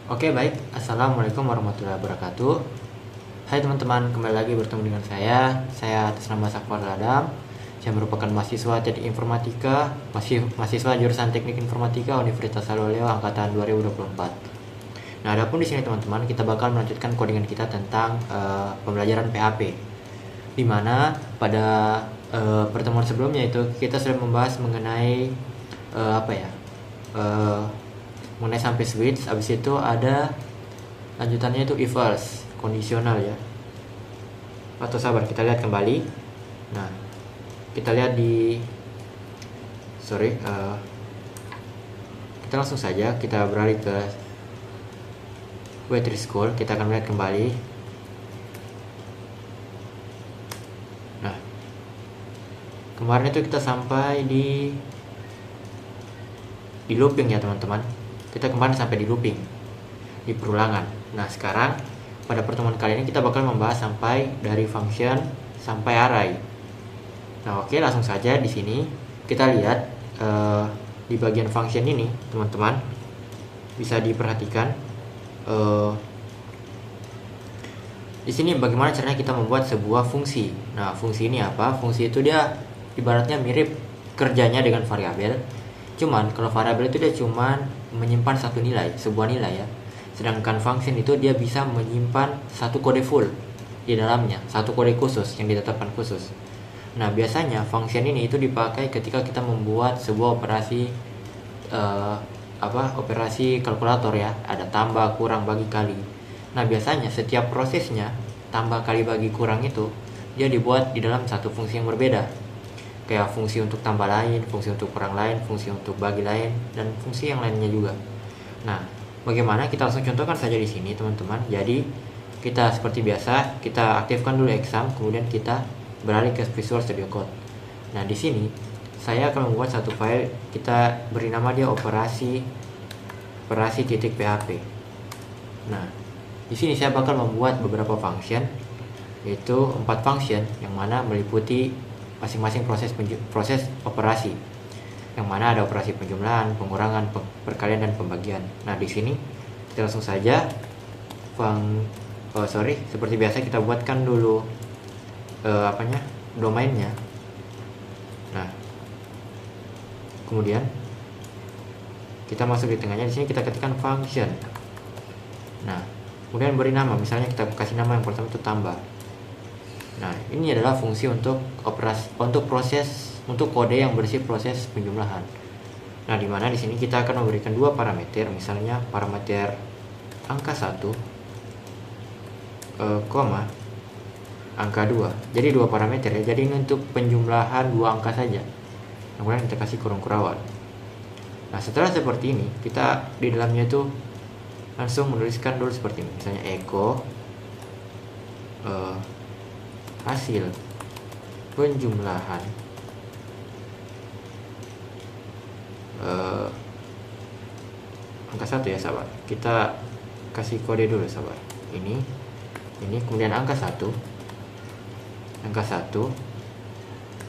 Oke, baik. Assalamualaikum warahmatullahi wabarakatuh. Hai teman-teman, kembali lagi bertemu dengan saya atas nama Sakfar Adam. Saya merupakan mahasiswa Teknik Informatika, mahasiswa jurusan Teknik Informatika Universitas Haloleo angkatan 2024. Nah, adapun di sini teman-teman, kita bakal melanjutkan codingan kita tentang pembelajaran PHP. Di mana pada pertemuan sebelumnya itu kita sudah membahas mengenai mengenai sampai switch. Habis itu ada lanjutannya itu if else kondisional ya, atau sabar, kita lihat kembali. Nah, kita lihat kita langsung saja kita beralih ke Wait School. Kita akan melihat kembali. Nah, kemarin itu kita sampai di looping ya teman-teman. Kita kemarin sampai di looping, di perulangan. Nah, sekarang pada pertemuan kali ini kita bakal membahas sampai dari function sampai array. Nah, oke, langsung saja di sini kita lihat di bagian function ini teman-teman bisa diperhatikan di sini bagaimana caranya kita membuat sebuah fungsi. Nah, fungsi ini apa? Fungsi itu dia ibaratnya mirip kerjanya dengan variabel. Cuman kalau variabel itu dia cuman menyimpan satu nilai, sebuah nilai ya. Sedangkan function itu dia bisa menyimpan satu kode full di dalamnya, satu kode khusus yang ditetapkan khusus. Nah, biasanya function ini itu dipakai ketika kita membuat sebuah operasi operasi kalkulator ya, ada tambah, kurang, bagi, kali. Nah, biasanya setiap prosesnya tambah, kali, bagi, kurang itu dia dibuat di dalam satu fungsi yang berbeda. Kayak fungsi untuk tambah lain, fungsi untuk kurang lain, fungsi untuk bagi lain, dan fungsi yang lainnya juga. Nah, bagaimana? Kita langsung contohkan saja di sini, teman-teman. Jadi, kita seperti biasa, kita aktifkan dulu exam, kemudian kita beralih ke Visual Studio Code. Nah, di sini saya akan membuat satu file, kita beri nama dia operasi.php. Nah, di sini saya bakal membuat beberapa function, yaitu 4 function yang mana meliputi masing-masing proses operasi, yang mana ada operasi penjumlahan, pengurangan, perkalian, dan pembagian. Nah, di sini kita langsung saja seperti biasa kita buatkan dulu domainnya. Nah, kemudian kita masuk di tengahnya. Di sini kita ketikkan function. Nah, kemudian beri nama, misalnya kita kasih nama yang pertama itu tambah. Nah, ini adalah fungsi untuk kode yang bersih proses penjumlahan. Nah, di mana di sini kita akan memberikan dua parameter, misalnya parameter angka 1 koma angka 2. Jadi dua parameter ya. Jadi ini untuk penjumlahan dua angka saja. Kemudian kita kasih kurung kurawal. Nah, setelah seperti ini, kita di dalamnya itu langsung menuliskan dulu seperti ini. Misalnya echo hasil penjumlahan angka 1 ya sahabat. Kita kasih kode dulu sahabat. Ini kemudian angka 1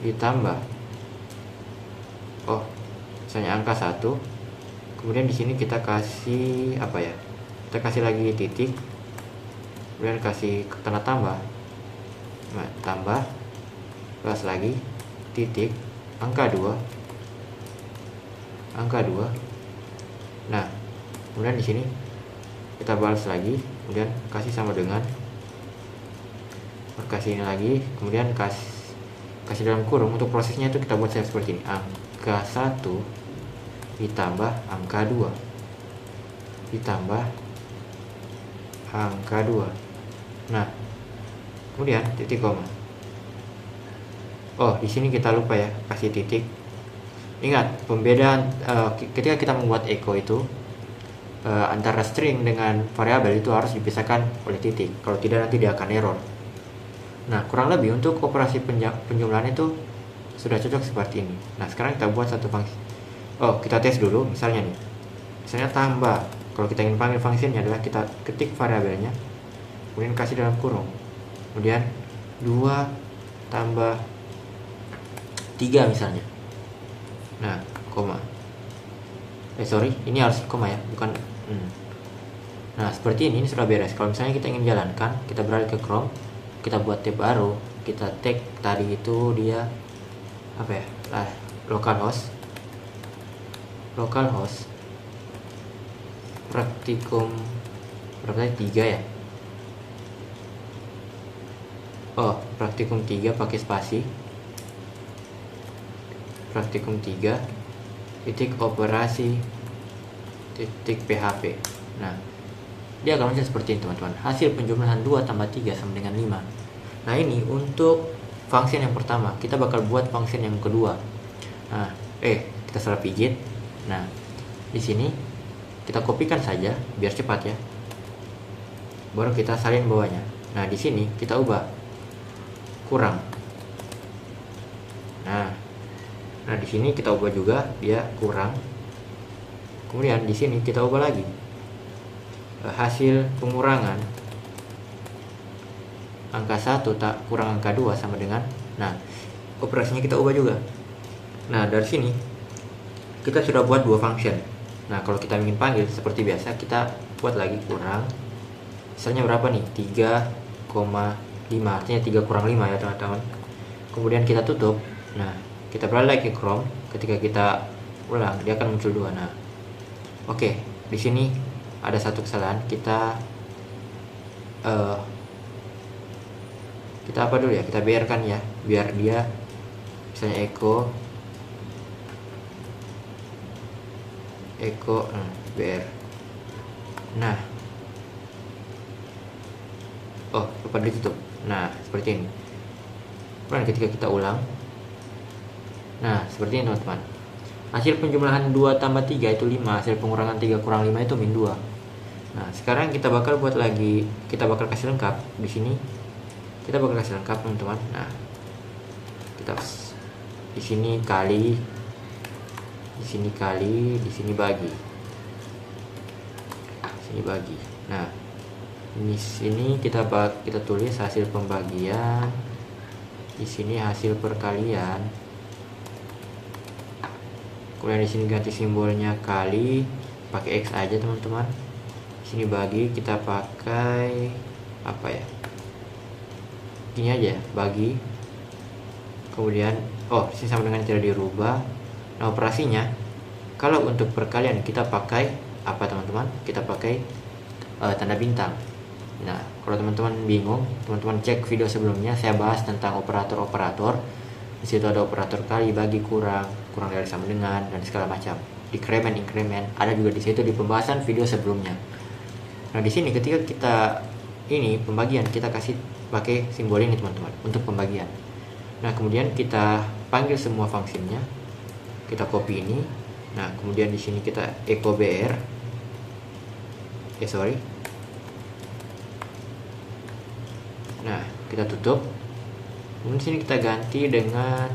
ditambah misalnya angka 1. Kemudian di sini kita kasih kita kasih lagi titik, kemudian kasih tanda tambah. Nah, tambah plus lagi titik angka 2. Nah, kemudian di sini kita balas lagi, kemudian kasih sama dengan, kasih ini lagi, kemudian kasih dalam kurung. Untuk prosesnya itu kita buat seperti ini, angka 1 ditambah angka 2 ditambah angka 2. Nah, kemudian titik koma. Di sini kita lupa ya kasih titik. Ingat pembedaan ketika kita membuat echo itu antara string dengan variabel itu harus dipisahkan oleh titik. Kalau tidak nanti dia akan error. Nah, kurang lebih untuk operasi penjumlahan itu sudah cocok seperti ini. Nah, sekarang kita buat satu fungsi. Kita tes dulu misalnya nih. Misalnya tambah. Kalau kita ingin panggil fungsinya adalah kita ketik variabelnya, kemudian kasih dalam kurung. Kemudian 2 tambah 3 misalnya. Nah, koma. Ini harus koma ya, bukan Nah, seperti ini sudah beres. Kalau misalnya kita ingin jalankan, kita beralih ke Chrome, kita buat tab baru, kita tag tadi itu dia apa ya? Localhost praktikum berapa tadi? 3 ya. Oh, praktikum 3 pakai spasi. Praktikum 3 titik operasi titik PHP. Nah, dia akan muncul seperti ini teman-teman. Hasil penjumlahan 2 tambah 3 sama dengan 5. Nah, ini untuk function yang pertama. Kita bakal buat function yang kedua. Nah, kita salah pijit. Nah, di sini kita kopikan saja biar cepat ya. Baru kita salin bawahnya. Nah, di sini kita ubah kurang. Nah, di sini kita ubah juga dia kurang. Kemudian di sini kita ubah lagi hasil pengurangan angka 1 tak kurang angka 2 sama dengan. Nah, operasinya kita ubah juga. Nah, dari sini kita sudah buat 2 function. Nah, kalau kita ingin panggil seperti biasa, kita buat lagi kurang. Misalnya berapa nih? 3,5, artinya 3 kurang 5 ya teman-teman. Kemudian kita tutup. Nah, kita beralih ke Chrome. Ketika kita ulang, dia akan muncul 2. Nah, oke, di sini ada satu kesalahan. Kita apa dulu ya? Kita biarkan ya, biar dia misalnya echo br. Nah, lupa ditutup. Nah, seperti ini. Kemudian ketika kita ulang, nah seperti ini teman-teman. Hasil penjumlahan 2 tambah 3 itu 5. Hasil pengurangan 3 kurang 5 itu min 2. Nah, sekarang kita bakal buat lagi. Kita bakal kasih lengkap. Di sini kita bakal kasih lengkap teman-teman. Nah, kita di sini kali, di sini kali, di sini bagi. Di sini bagi. Nah, di sini kita tulis hasil pembagian. Di sini hasil perkalian. Kemudian di sini ganti simbolnya kali, pakai X aja teman-teman. Di sini bagi, kita pakai apa ya? Gini aja, bagi. Kemudian di sini sama dengan tidak dirubah. Nah, operasinya kalau untuk perkalian kita pakai apa teman-teman? Kita pakai tanda bintang. Nah, kalau teman-teman bingung, teman-teman cek video sebelumnya, saya bahas tentang operator-operator. Di situ ada operator kali, bagi, kurang dari sama dengan, dan segala macam. Decrement, increment, ada juga di situ di pembahasan video sebelumnya. Nah, di sini ketika kita ini pembagian, kita kasih pakai simbol ini teman-teman untuk pembagian. Nah, kemudian kita panggil semua fungsinya. Kita copy ini. Nah, kemudian di sini kita echo br. Nah, kita tutup. Kemudian sini kita ganti dengan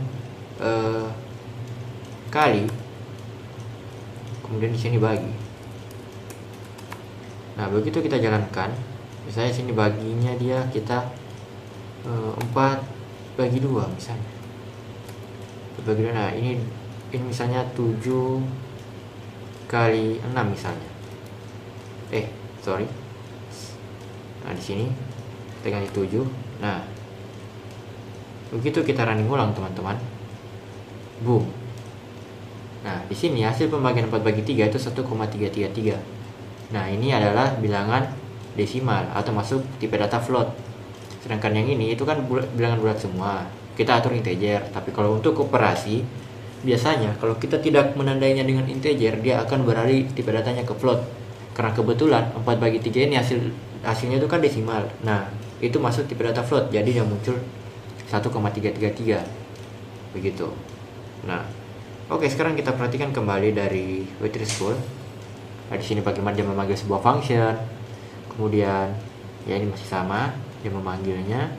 kali. Kemudian di sini bagi. Nah, begitu kita jalankan, misalnya sini baginya dia kita 4 bagi 2 misalnya. Bagi 2. Nah, ini misalnya 7 kali 6 misalnya. Nah, di sini kita ganti 7. Nah, begitu kita running ulang teman-teman, boom. Nah, di sini hasil pembagian 4 bagi 3 itu 1,333. Nah, ini adalah bilangan desimal atau masuk tipe data float. Sedangkan yang ini itu kan bilangan bulat semua. Kita atur integer. Tapi kalau untuk operasi, biasanya kalau kita tidak menandainya dengan integer, dia akan beralih tipe datanya ke float. Karena kebetulan 4 bagi 3 ini hasilnya itu kan desimal. Nah, itu masuk tipe data float. Jadi yang muncul 1,333. Begitu. Nah, oke, sekarang kita perhatikan kembali dari waitress-ful. Nah, di sini bagaimana dia memanggil sebuah function. Kemudian ya ini masih sama, dia memanggilnya.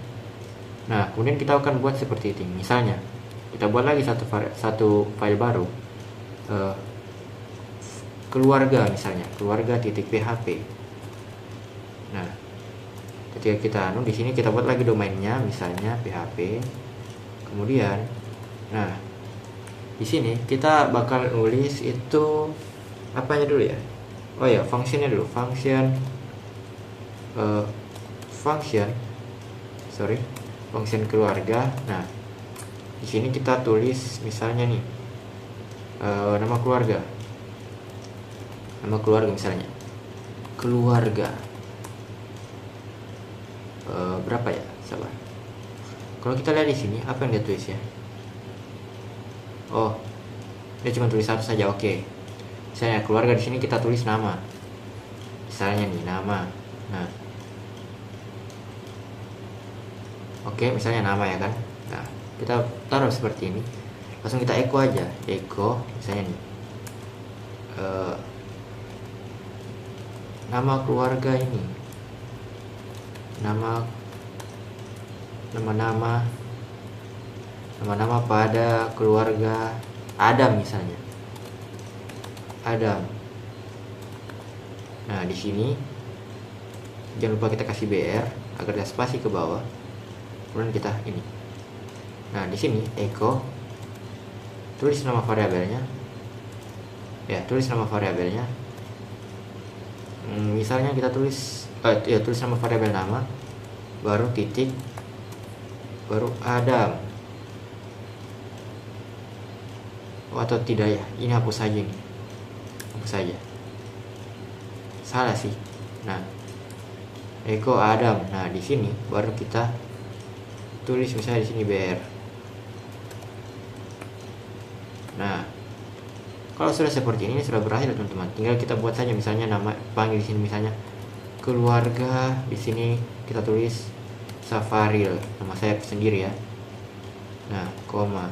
Nah, kemudian kita akan buat seperti ini. Misalnya, kita buat lagi satu file baru. Keluarga misalnya, keluarga.php. Nah, ketika kita di sini kita buat lagi domainnya misalnya php. Kemudian di sini kita bakal nulis itu apanya dulu ya? Functionnya dulu, function eh, function keluarga. Nah, di sini kita tulis misalnya nih nama keluarga misalnya keluarga berapa ya, sabar. Kalau kita lihat di sini apa yang dia tulis ya, oh dia cuma tulis satu saja. Oke, misalnya keluarga di sini kita tulis nama, misalnya nih nama. Nah, oke, misalnya nama ya kan. Nah, kita taruh seperti ini, langsung kita echo aja, misalnya nih nama keluarga ini, nama pada keluarga Adam misalnya, Adam. Nah, di sini jangan lupa kita kasih BR agar ada spasi ke bawah, kemudian kita ini. Nah, di sini echo, tulis nama variabelnya ya, misalnya kita tulis tulis nama variabel nama, baru titik, baru Adam. Atau tidak ya, ini hapus saja, salah sih. Nah, echo Adam. Nah, di sini baru kita tulis misalnya di sini BR. Nah, kalau sudah seperti ini sudah berakhir teman-teman. Tinggal kita buat saja misalnya nama panggil di sini misalnya keluarga, di sini kita tulis Safaril, nama saya sendiri ya. Nah, koma.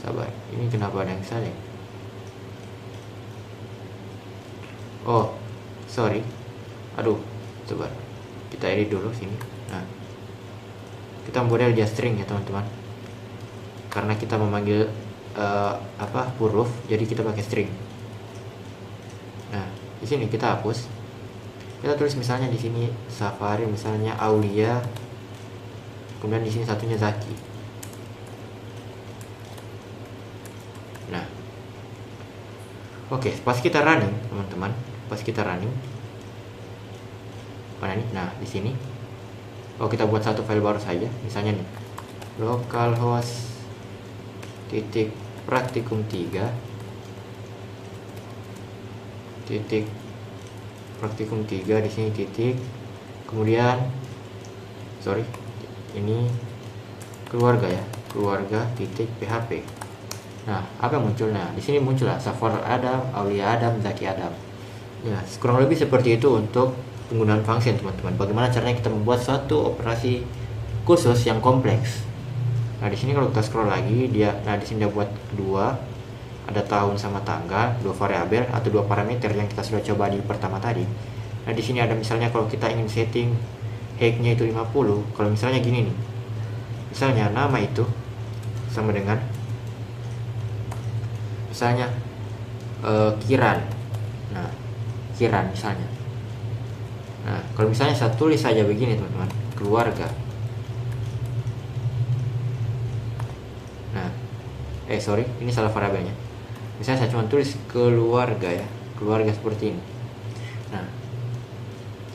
Sabar, ini kenapa ada yang salah? Oh, sorry. Aduh, coba kita edit dulu sini. Nah, kita model dia string ya teman-teman, karena kita memanggil huruf, jadi kita pakai string. Nah, di sini kita hapus, kita tulis misalnya di sini Safari, misalnya Aulia, kemudian di sini satunya Zaki. Nah, oke, pas kita running teman-teman, mana nih? Nah, di sini kita buat satu file baru saja, misalnya nih localhost titik praktikum 3 titik praktikum 3, di sini titik, kemudian ini keluarga ya, keluarga titik php. Nah, apa yang muncul? Nah, di sini muncul lah Safar Adam, Aulia Adam, Zaki Adam. Ya, kurang lebih seperti itu untuk penggunaan function teman-teman. Bagaimana caranya kita membuat suatu operasi khusus yang kompleks. Nah, di sini kalau kita scroll lagi, di sini dia buat dua, ada tahun sama tanggal, dua variabel atau dua parameter yang kita sudah coba di pertama tadi. Nah, di sini ada misalnya kalau kita ingin setting height-nya itu 50, kalau misalnya gini nih. Misalnya nama itu sama dengan misalnya Kiran. Nah, Kiran misalnya. Nah, kalau misalnya saya tulis saja begini teman-teman, keluarga. Nah, ini salah variabelnya. Misalnya saya cuma tulis keluarga ya, keluarga seperti ini. Nah,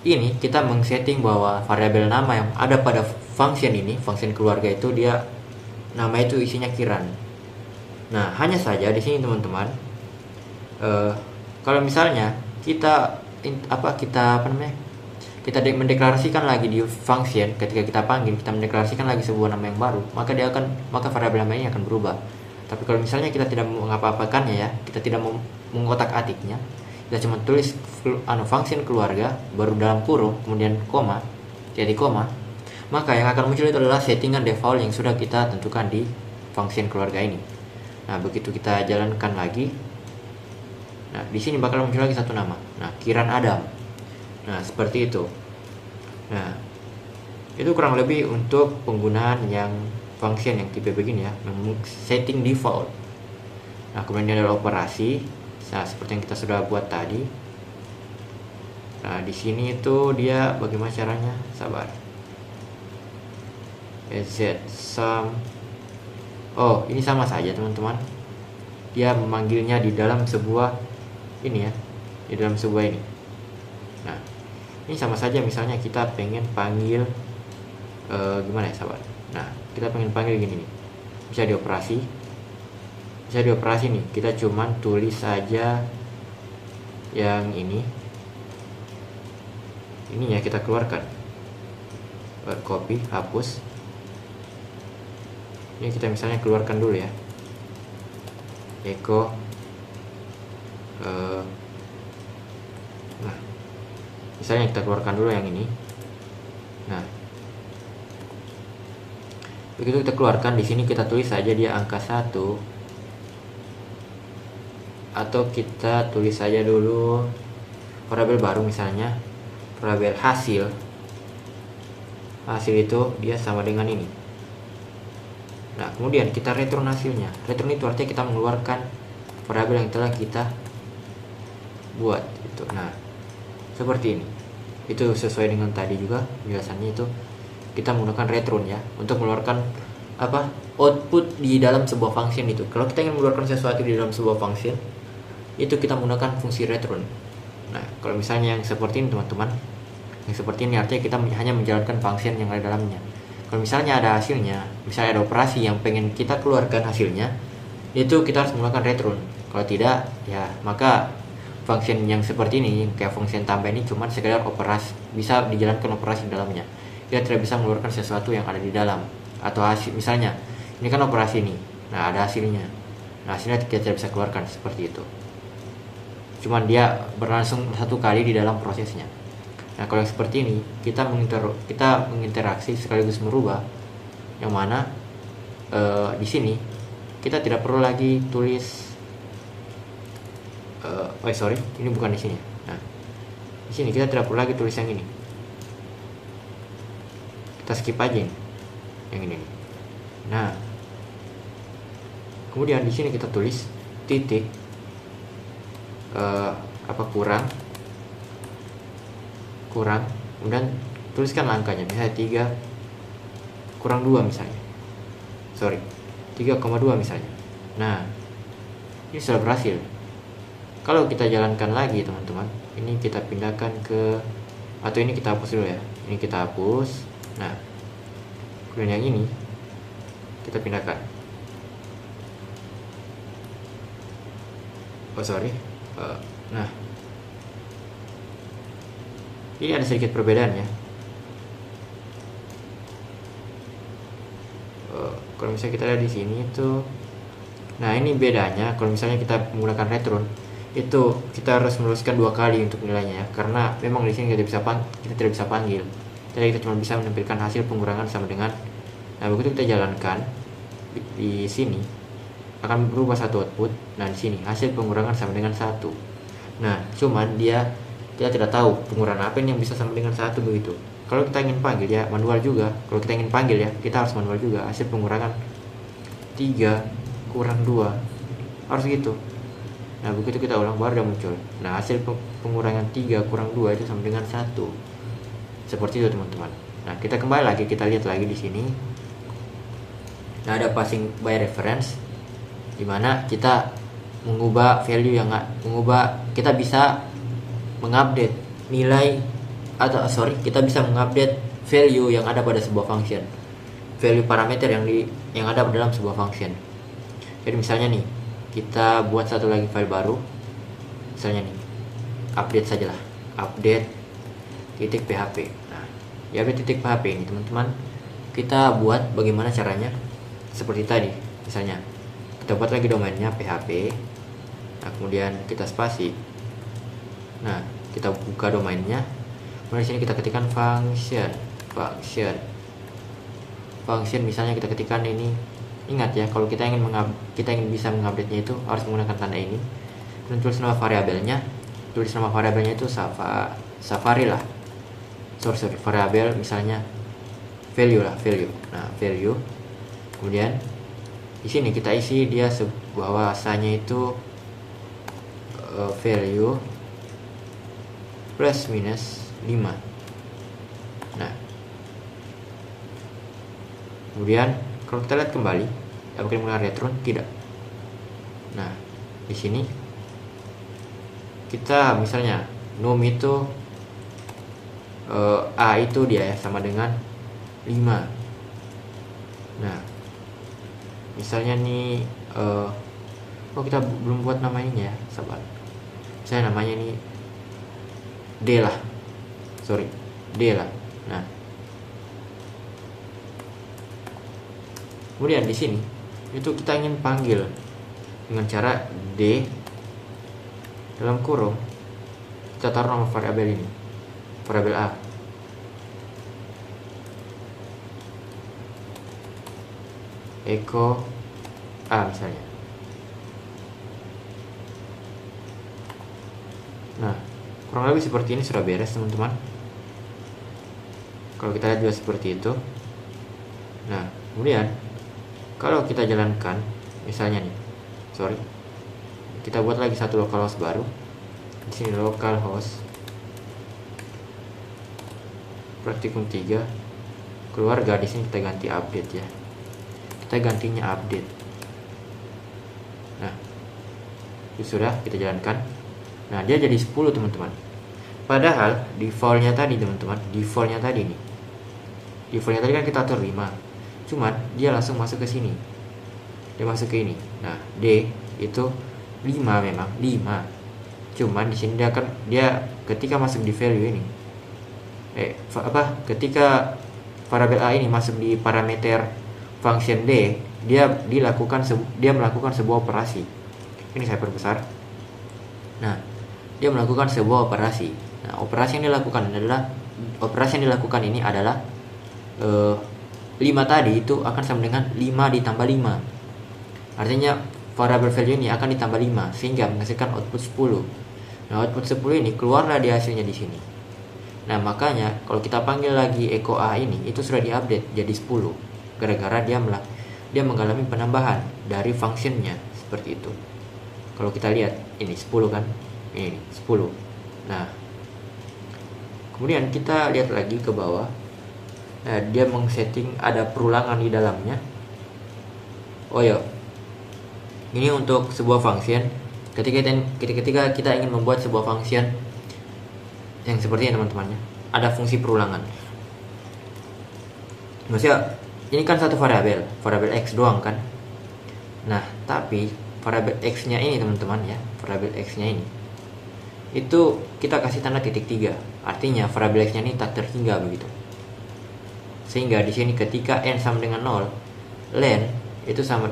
ini kita mengsetting bahwa variabel nama yang ada pada function ini, function keluarga itu dia nama itu isinya Kiran. Nah, hanya saja di sini teman-teman, kalau misalnya kita mendeklarasikan lagi di function, ketika kita panggil kita mendeklarasikan lagi sebuah nama yang baru, maka variabel nama ini akan berubah. Tapi kalau misalnya kita tidak mengapa-apakannya ya, kita tidak mengotak-atiknya, kita cuma tulis function keluarga baru dalam kurung kemudian koma, jadi koma, maka yang akan muncul itu adalah settingan default yang sudah kita tentukan di function keluarga ini. Nah, begitu kita jalankan lagi, nah di sini bakal muncul lagi satu nama. Nah, Kiran Adam. Nah, seperti itu. Nah, itu kurang lebih untuk penggunaan yang function yang tipe begini ya, setting default. Nah, kemudian ada operasi, seperti yang kita sudah buat tadi. Nah, di sini itu dia bagaimana caranya? Sabar. Z sum. Oh, ini sama saja teman-teman. dia memanggilnya di dalam sebuah ini ya, di dalam sebuah ini. Nah, ini sama saja misalnya kita pengen panggil gimana ya sahabat. Nah, kita pengen panggil gini nih, bisa dioperasi nih. Kita cuman tulis saja yang ini ya, kita keluarkan, copy, hapus. Ini kita misalnya keluarkan dulu ya, echo nah, misalnya kita keluarkan dulu yang ini. Nah, begitu kita keluarkan, di sini kita tulis saja dia angka 1, atau kita tulis saja dulu variabel baru, misalnya variabel hasil itu dia sama dengan ini. Nah, kemudian kita return hasilnya. Return itu artinya kita mengeluarkan variabel yang telah kita buat itu. Nah, seperti ini. Itu sesuai dengan tadi juga penjelasannya, itu kita menggunakan return ya untuk mengeluarkan output di dalam sebuah function itu. Kalau kita ingin mengeluarkan sesuatu di dalam sebuah function, itu kita menggunakan fungsi return. Nah, kalau misalnya yang seperti ini teman-teman, yang seperti ini artinya kita hanya menjalankan function yang ada dalamnya. Kalau misalnya ada hasilnya, misalnya ada operasi yang pengen kita keluarkan hasilnya, itu kita harus menggunakan return. Kalau tidak, ya maka function yang seperti ini, kayak function tambah ini cuma sekedar operasi, bisa dijalankan operasi di dalamnya. Kita tidak bisa mengeluarkan sesuatu yang ada di dalam. Atau hasil, misalnya ini kan operasi ini, nah ada hasilnya, nah hasilnya kita tidak bisa keluarkan seperti itu. Cuman dia berlangsung satu kali di dalam prosesnya. Nah, kalau yang seperti ini kita menginteraksi sekaligus merubah, yang mana di sini kita tidak perlu lagi tulis ini bukan di sini. Nah, di sini kita tidak perlu lagi tulis yang ini. Kita skip aja ini, yang ini. Nah, kemudian di sini kita tulis titik kurang, kemudian tuliskan angkanya, misalnya 3 kurang 2 misalnya. 3,2 misalnya. Nah, ini sudah berhasil. Kalau kita jalankan lagi teman-teman, ini kita pindahkan ke, atau ini kita hapus dulu ya. Ini kita hapus. Nah, kemudian yang ini kita pindahkan. Nah, ini ada sedikit perbedaan ya. Kalau misalnya kita lihat di sini itu, nah ini bedanya. Kalau misalnya kita menggunakan return, itu kita harus menuliskan 2 kali untuk nilainya ya, karena memang di sini kita tidak bisa panggil. Jadi kita cuma bisa menampilkan hasil pengurangan sama dengan. Nah, begitu kita jalankan di sini akan berubah satu output. Nah, di sini hasil pengurangan sama dengan 1. Nah, cuman kita tidak tahu pengurangan apa ini yang bisa sama dengan 1 begitu. Kalau kita ingin panggil ya manual juga. Kalau kita ingin panggil ya, kita harus manual juga. Hasil pengurangan 3 kurang 2 harus gitu. Nah, begitu kita ulang baru dia muncul. Nah, hasil pengurangan 3 kurang 2 itu sama dengan 1. Seperti itu teman-teman. Nah, kita kembali lagi, kita lihat lagi di sini. Nah, ada passing by reference, dimana kita mengubah value kita bisa mengupdate nilai kita bisa mengupdate value yang ada pada sebuah function, value parameter yang ada dalam sebuah function. Jadi misalnya nih, kita buat satu lagi file baru, misalnya nih, update sajalah, update .php. Nah, di update .php ini teman-teman, kita buat bagaimana caranya, seperti tadi, misalnya kita buat lagi domainnya php. Nah, kemudian kita spasi. Nah, kita buka domainnya. Kemudian di sini kita ketikkan function. Misalnya kita ketikkan ini. Ingat ya, kalau kita ingin bisa mengupdate-nya itu harus menggunakan tanda ini. Kemudian tulis nama variabelnya. Tulis nama variabelnya itu Safari lah. Variabel misalnya value. Nah, value. Kemudian di sini kita isi dia bahwasanya itu value plus minus 5. Nah, kemudian kalau kita lihat kembali, apakah menggunakan return? Tidak. Nah, di sini kita misalnya num itu A itu dia ya sama dengan 5. Nah, misalnya nih kita belum buat namanya ya, sabar. Misalnya namanya nih D lah. Sorry, D lah. Nah, kemudian di sini itu kita ingin panggil dengan cara D dalam kurung kita taruh nama variabel ini, variabel A. Echo A misalnya. Nah, kurang lebih seperti ini sudah beres teman-teman. Kalau kita lihat juga seperti itu. Nah, kemudian kalau kita jalankan misalnya nih, kita buat lagi satu localhost baru. Di sini localhost praktikum 3 keluarga. Di sini kita ganti update ya. Kita gantinya update. Nah, itu sudah kita jalankan. Nah, dia jadi 10 teman-teman. Padahal defaultnya tadi teman-teman, defaultnya tadi kan kita atur 5. Cuman dia langsung masuk ke sini. Dia masuk ke ini. Nah, D itu 5 memang, 5. Cuman di sini dia ketika masuk di value ini. Ketika variabel A ini masuk di parameter function D, dia melakukan sebuah operasi. Ini saya perbesar. Nah, dia melakukan sebuah operasi. Nah, operasi yang dilakukan ini adalah 5 tadi itu akan sama dengan 5 ditambah 5. Artinya variabel value ini akan ditambah 5 sehingga menghasilkan output 10. Nah, output 10 ini keluarlah di hasilnya di sini. Nah, makanya kalau kita panggil lagi echo A ini itu sudah diupdate jadi 10 gara-gara dia mengalami penambahan dari functionnya seperti itu. Kalau kita lihat ini 10 kan, ini 10. Nah, kemudian kita lihat lagi ke bawah. Nah, dia mengsetting ada perulangan di dalamnya. Oh ya, ini untuk sebuah function. Ketika kita ingin membuat sebuah function yang seperti ini teman-temannya, ada fungsi perulangan. Maksudnya ini kan satu variabel X doang kan. Nah, tapi variabel X-nya ini teman-teman ya, variabel X-nya ini itu kita kasih tanda titik 3. Artinya variabel X-nya ini tak terhingga begitu. Sehingga di sini ketika n sama dengan 0, len sama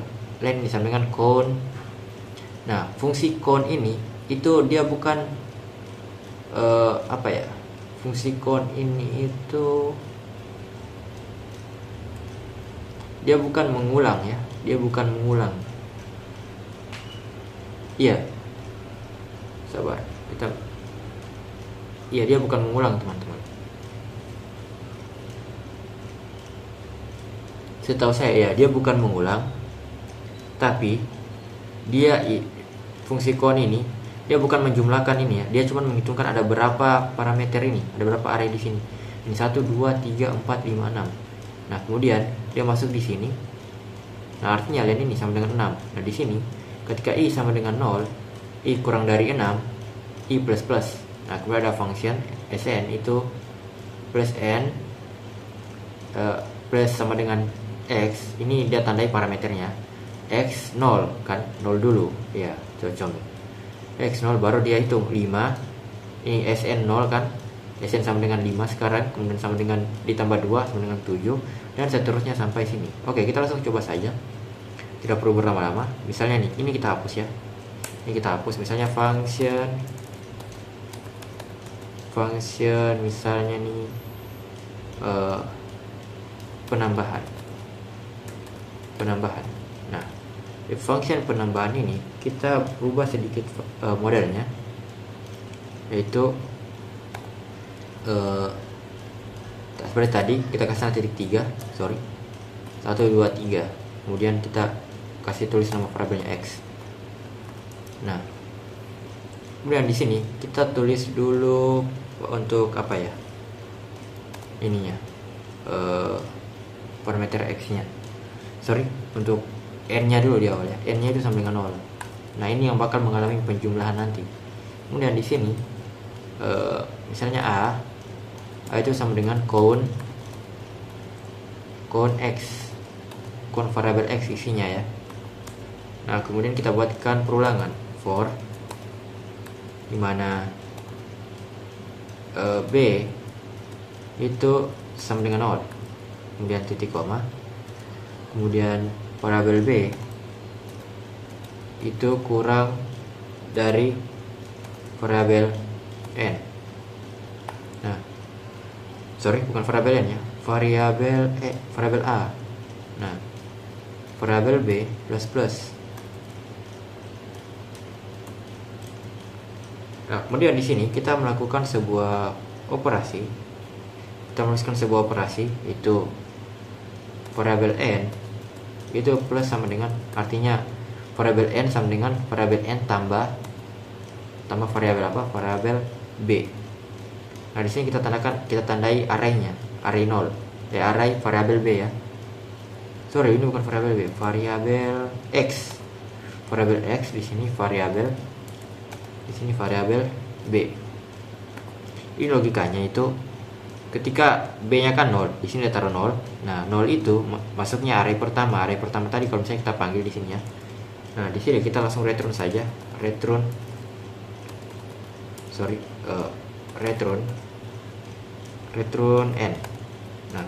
dengan count. Nah, fungsi count ini itu dia bukan fungsi count ini itu dia bukan mengulang ya, dia bukan mengulang. Iya, sabar, dia bukan mengulang teman-teman. Setahu saya ya, dia bukan mengulang, tapi fungsi count ini dia bukan menjumlahkan ini ya, dia cuma menghitungkan ada berapa parameter ini, ada berapa array di sini. Ini 1 2 3 4 5 6. Nah, kemudian dia masuk di sini. Nah, artinya len ini sama dengan 6. Nah, di sini ketika i sama dengan 0, i kurang dari 6, i plus plus. Nah, kemudian ada function sn itu plus n plus sama dengan x. Ini dia tandai parameternya. X 0 kan, 0 dulu. Ya, cocok. X 0 baru dia hitung 5. Ini sn 0 kan. Sn sama dengan 5 sekarang, kemudian sama dengan ditambah 2 sama dengan 7 dan seterusnya sampai sini. Oke, kita langsung coba saja. Tidak perlu berlama-lama. Misalnya nih, ini kita hapus ya. Ini kita hapus misalnya function misalnya nih penambahan. Nah, di function penambahan ini kita berubah sedikit modelnya, yaitu seperti tadi kita kasih titik 3, 1 2 3. Kemudian kita kasih tulis nama variabelnya x. Nah, kemudian di sini kita tulis dulu untuk ininya parameter x-nya. Untuk n-nya dulu di awal ya. N-nya itu sama dengan 0. Nah, ini yang bakal mengalami penjumlahan nanti. Kemudian di sini misalnya A itu sama dengan count X, count variabel X isinya ya. Nah, kemudian kita buatkan perulangan for dimana B itu sama dengan 0, kemudian titik koma, kemudian variabel B itu kurang dari variabel N. Nah, sorry, bukan variabel N ya, variabel A. Nah, variabel B plus. Nah, kemudian di sini kita melakukan sebuah operasi. Kita menuliskan sebuah operasi, itu variabel N itu plus sama dengan, artinya variabel N sama dengan variabel N tambah variabel apa? Variabel B. Nah, di sini kita tandai arraynya, array 0. Array variabel B ya. Sorry, ini bukan variabel B, variabel X. Variabel X di sini variabel B. Ini logikanya itu ketika B-nya kan 0, di sini taruh 0. Nah, 0 itu masuknya array pertama. Array pertama tadi kalau misalnya kita panggil di sini ya. Nah, di sini kita langsung return saja. Return N. Nah,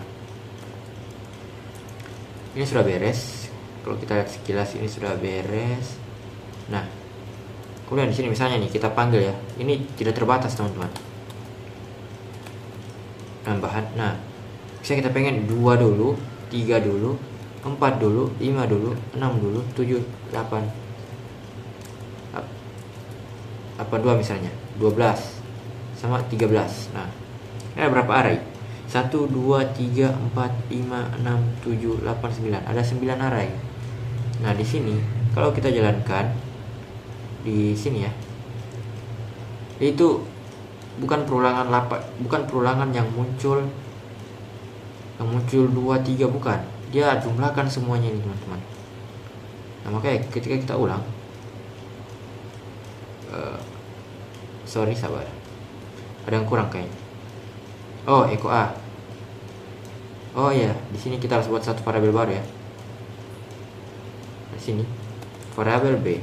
ini sudah beres. Kalau kita lihat sekilas ini sudah beres. Nah, kemudian di sini misalnya nih kita panggil ya. Ini tidak terbatas, teman-teman. Tambahan. Nah, misalnya kita pengen 2 dulu, 3 dulu, 4 dulu, 5 dulu, 6 dulu, 7, 8. Apa 2 misalnya? 12 sama 13. Nah, ini ada berapa array? 1, 2, 3, 4, 5, 6, 7, 8, 9. Ada 9 array. Nah, di sini kalau kita jalankan di sini ya, itu bukan perulangan yang muncul 2, 3, bukan. Dia jumlahkan semuanya ini, teman-teman. Nah, makanya ketika kita ulang, sabar, ada yang kurang kayaknya. Oh, echo A. Oh ya, di sini kita harus buat satu variabel baru ya. Di sini variabel B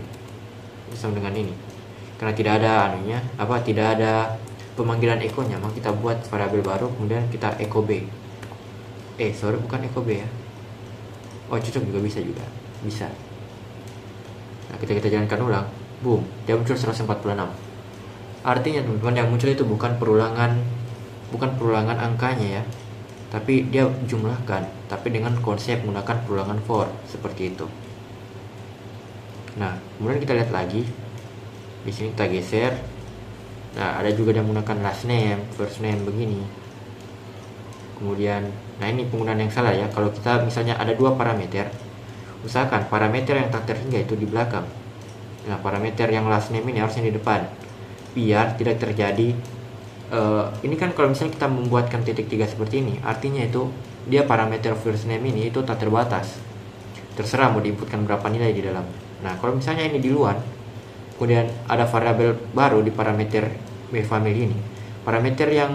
sama dengan ini. Karena tidak ada tidak ada pemanggilan echo-nya, maka kita buat variabel baru, kemudian kita echo B. Bukan echo B ya. Oh, cocok juga, bisa. Nah, ketika kita jalankan ulang, boom, dia muncul 146. Artinya, teman-teman, yang muncul itu bukan perulangan angkanya ya, tapi dia jumlahkan, tapi dengan konsep menggunakan perulangan for, seperti itu. Nah, kemudian kita lihat lagi. Di sini kita geser. Nah, ada juga yang menggunakan last name, first name begini. Kemudian, nah ini penggunaan yang salah ya. Kalau kita misalnya ada 2 parameter, usahakan parameter yang tak terhingga itu di belakang. Nah, parameter yang last name ini harusnya di depan, biar tidak terjadi ini kan kalau misalnya kita membuatkan titik 3 seperti ini, artinya itu dia parameter first name ini itu tak terbatas, terserah mau diinputkan berapa nilai di dalam. Nah, kalau misalnya ini di luar, kemudian ada variabel baru di parameter B family ini, parameter yang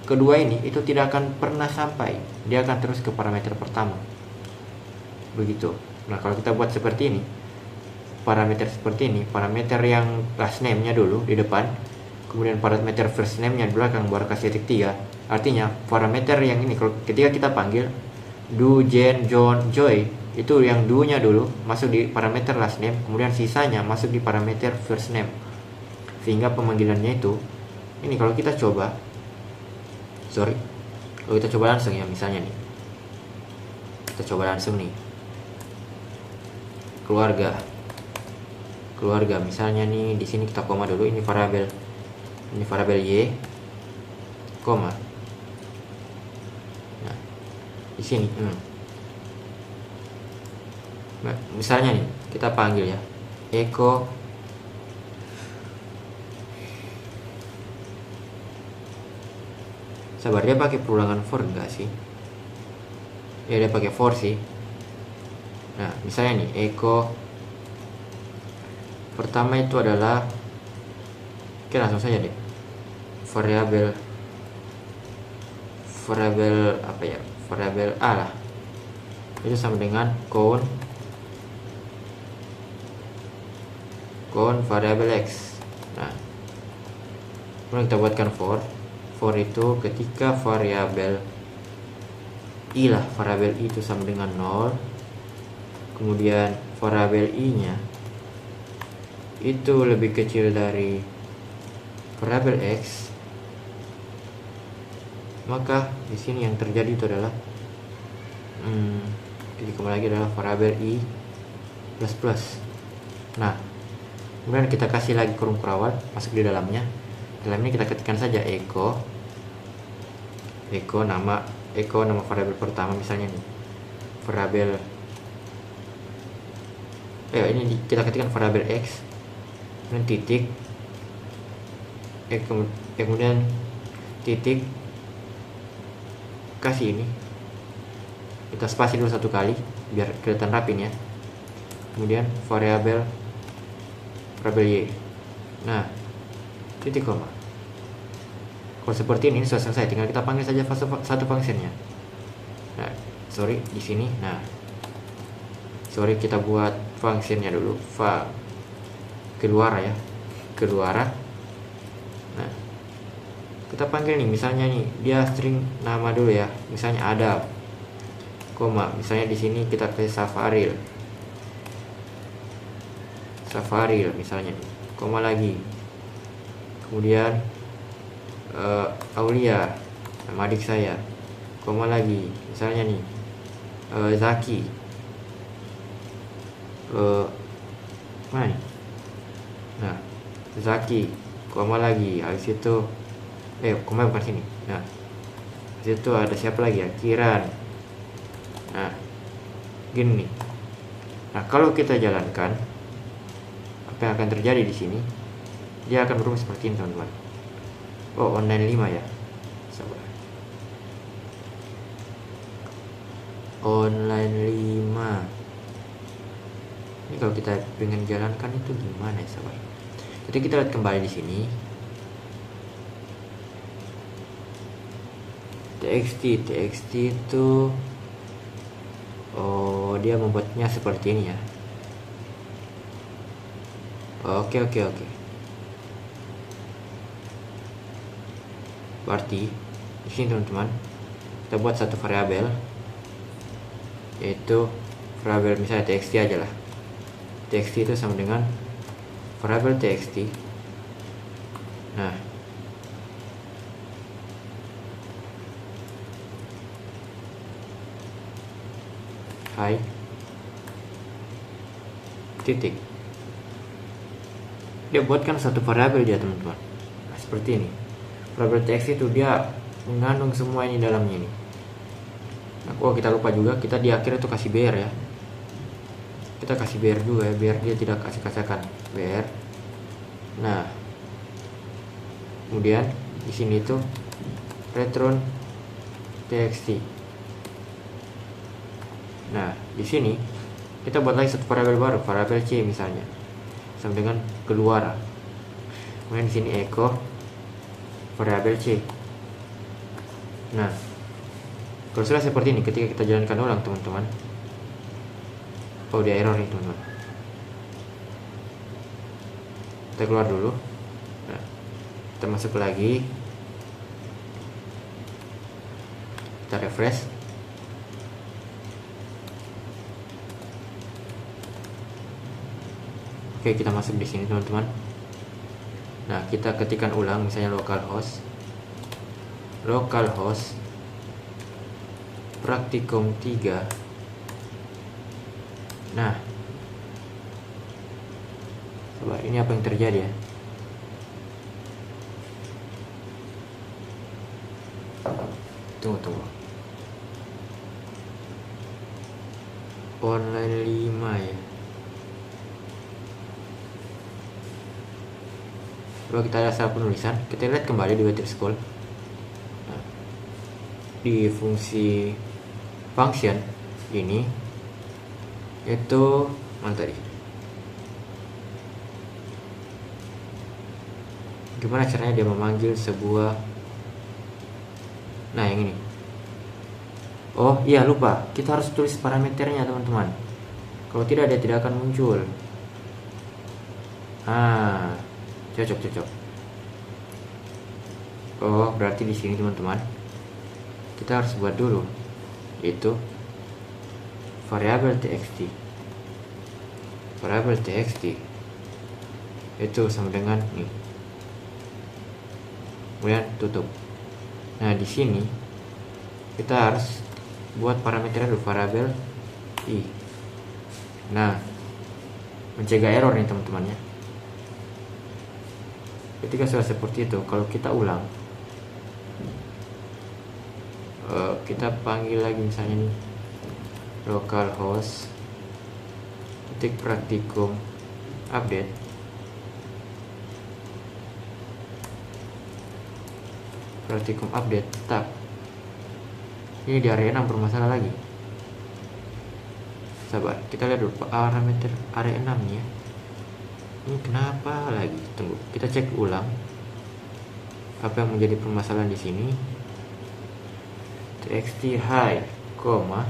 kedua ini itu tidak akan pernah sampai, dia akan terus ke parameter pertama, begitu. Nah, kalau kita buat seperti ini, parameter seperti ini, parameter yang last name nya dulu di depan, kemudian parameter first name nya di belakang, baru kasih titik 3. Artinya parameter yang ini kalau ketika kita panggil do, Jen, John, Joy, itu yang do nya dulu masuk di parameter last name, kemudian sisanya masuk di parameter first name, sehingga pemanggilannya itu ini kalau kita coba langsung ya, misalnya nih kita coba langsung nih keluarga misalnya nih, di sini kita koma dulu, ini variabel Y, koma. Nah, di sini nah, misalnya nih kita panggil ya echo sabar, dia pakai perulangan for enggak sih? Ya, dia pakai for sih. Nah, misalnya nih echo Pertama itu adalah, oke langsung saja deh, variabel apa ya, variabel a lah, itu sama dengan count variabel x. Nah, kemudian kita buatkan for itu ketika variabel i lah, variabel i itu sama dengan 0, kemudian variabel i nya itu lebih kecil dari variabel x, maka di sini yang terjadi itu adalah jadi kembali lagi adalah variabel i plus. Nah, kemudian kita kasih lagi kurung perawat masuk di dalamnya. Dalam ini kita ketikkan saja echo nama variabel pertama, misalnya nih variabel ini kita ketikkan variabel x, kemudian titik, kemudian titik, kasih ini, kita spasi dulu satu kali biar kelihatan rapin ya, kemudian variabel y. Nah, titik koma. Kalau seperti ini sudah selesai, tinggal kita panggil saja satu functionnya. Nah, di sini. Nah, kita buat functionnya dulu, keluar. Nah, kita panggil nih, misalnya nih dia string nama dulu ya, misalnya ada, koma, misalnya di sini kita kasih Safaril misalnya, koma lagi, kemudian Aulia, nama adik saya, koma lagi, misalnya nih Zaki, mana nih? Nah, Zaki, koma lagi, habis itu koma bukan sini. Nah, habis itu ada siapa lagi ya, Kiran. Nah, gini nih. Nah, kalau kita jalankan, apa yang akan terjadi di sini? Dia akan berubah seperti ini, teman-teman. Oh, online 5 ya. Sabar. Online 5. Ini kalau kita pengen jalankan itu gimana ya, sabar. Jadi kita lihat kembali di sini. TXT itu dia membuatnya seperti ini ya. Oke. Berarti di sini teman-teman, kita buat satu variabel, yaitu variabel misalnya txt aja lah. Txt itu sama dengan variabel txt. Nah, hai titik, dia buatkan satu variabel dia, teman-teman. Nah, seperti ini. Variabel txt itu dia mengandung semua ini dalamnya ini. Nah, kita lupa juga, kita di akhir itu kasih br ya. Kita kasih br juga ya, biar dia tidak kasih-kasihkan br. Nah, kemudian di sini itu return txt. Nah, di sini kita buat lagi satu variabel baru, variabel c misalnya, sama dengan keluar. Kemudian di sini echo variabel c. Nah, kalau sudah seperti ini, ketika kita jalankan ulang, teman-teman, dia error nih, teman-teman. Kita keluar dulu. Nah, kita masuk lagi, kita refresh. Oke, kita masuk di sini, teman-teman. Nah, kita ketikkan ulang, misalnya localhost praktikum 3. Nah, coba ini apa yang terjadi ya? Tunggu. Online 5 ya. Coba kita lihat salah penulisan. Kita lihat kembali di Web School. Nah, di fungsi function ini itu mana tadi? Gimana caranya dia memanggil sebuah, nah yang ini. Oh iya, lupa, kita harus tulis parameternya teman-teman, kalau tidak dia tidak akan muncul. Cocok. Oh, berarti di sini teman-teman kita harus buat dulu itu variabel txt itu sama dengan nih, kemudian tutup. Nah di sini kita harus buat parameternya dulu, variabel i. Nah, mencegah error nih teman-teman ya. Ketika sudah seperti itu, kalau kita ulang, kita panggil lagi misalnya nih localhost titik praktikum update. Praktikum update tab. Ini di area 6 bermasalah lagi. Sabar, kita lihat dulu parameter area 6 nih ya. Ini kenapa lagi? Tunggu, kita cek ulang apa yang menjadi permasalahan di sini. Txt high, koma.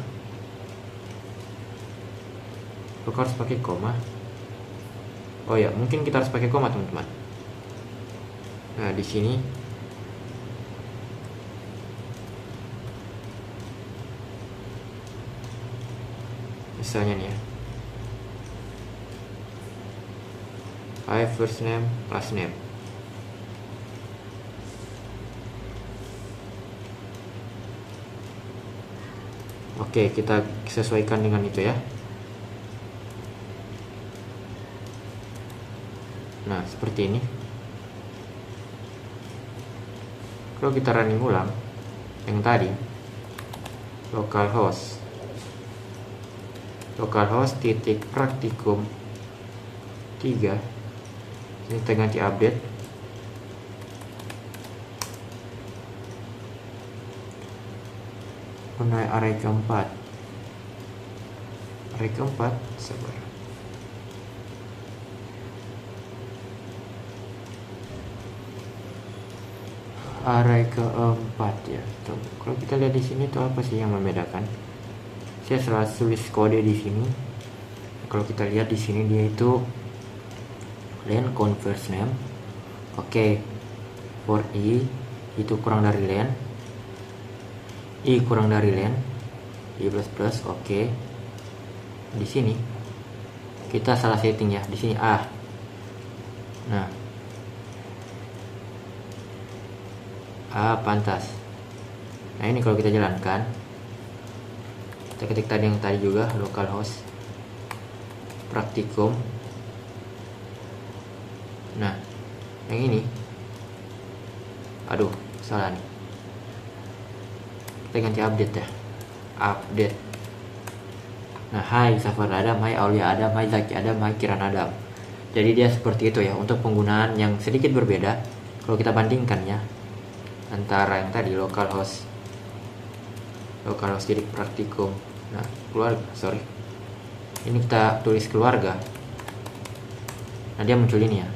Kok harus pakai koma? Oh ya, mungkin kita harus pakai koma teman-teman. Nah di sini misalnya nih ya, I first name last name. Oke, kita sesuaikan dengan itu ya. Nah seperti ini. Kalau kita running ulang yang tadi, localhost titik praktikum 3, ini kita ganti update. Menaik array keempat, sabar. Array keempat ya. Tuh, kalau kita lihat di sini tuh apa sih yang membedakan? Saya salah tulis kode di sini. Kalau kita lihat di sini dia itu len converse name. Oke. For i itu kurang dari len. I kurang dari len. I plus. Oke. Di sini kita salah setting ya. Di sini a. Nah. A pantas. Nah, ini kalau kita jalankan, kita ketik tadi yang tadi juga localhost praktikum. Nah, yang ini, aduh, salah nih. Kita ganti update ya, update. Nah, hai Safar Adam, hai Aulia Adam, hai Zaki Adam, hai Kiran Adam. Jadi dia seperti itu ya, untuk penggunaan yang sedikit berbeda. Kalau kita bandingkan ya, antara yang tadi localhost titik praktikum. Nah, keluarga, ini kita tulis keluarga. Nah, dia muncul ini ya,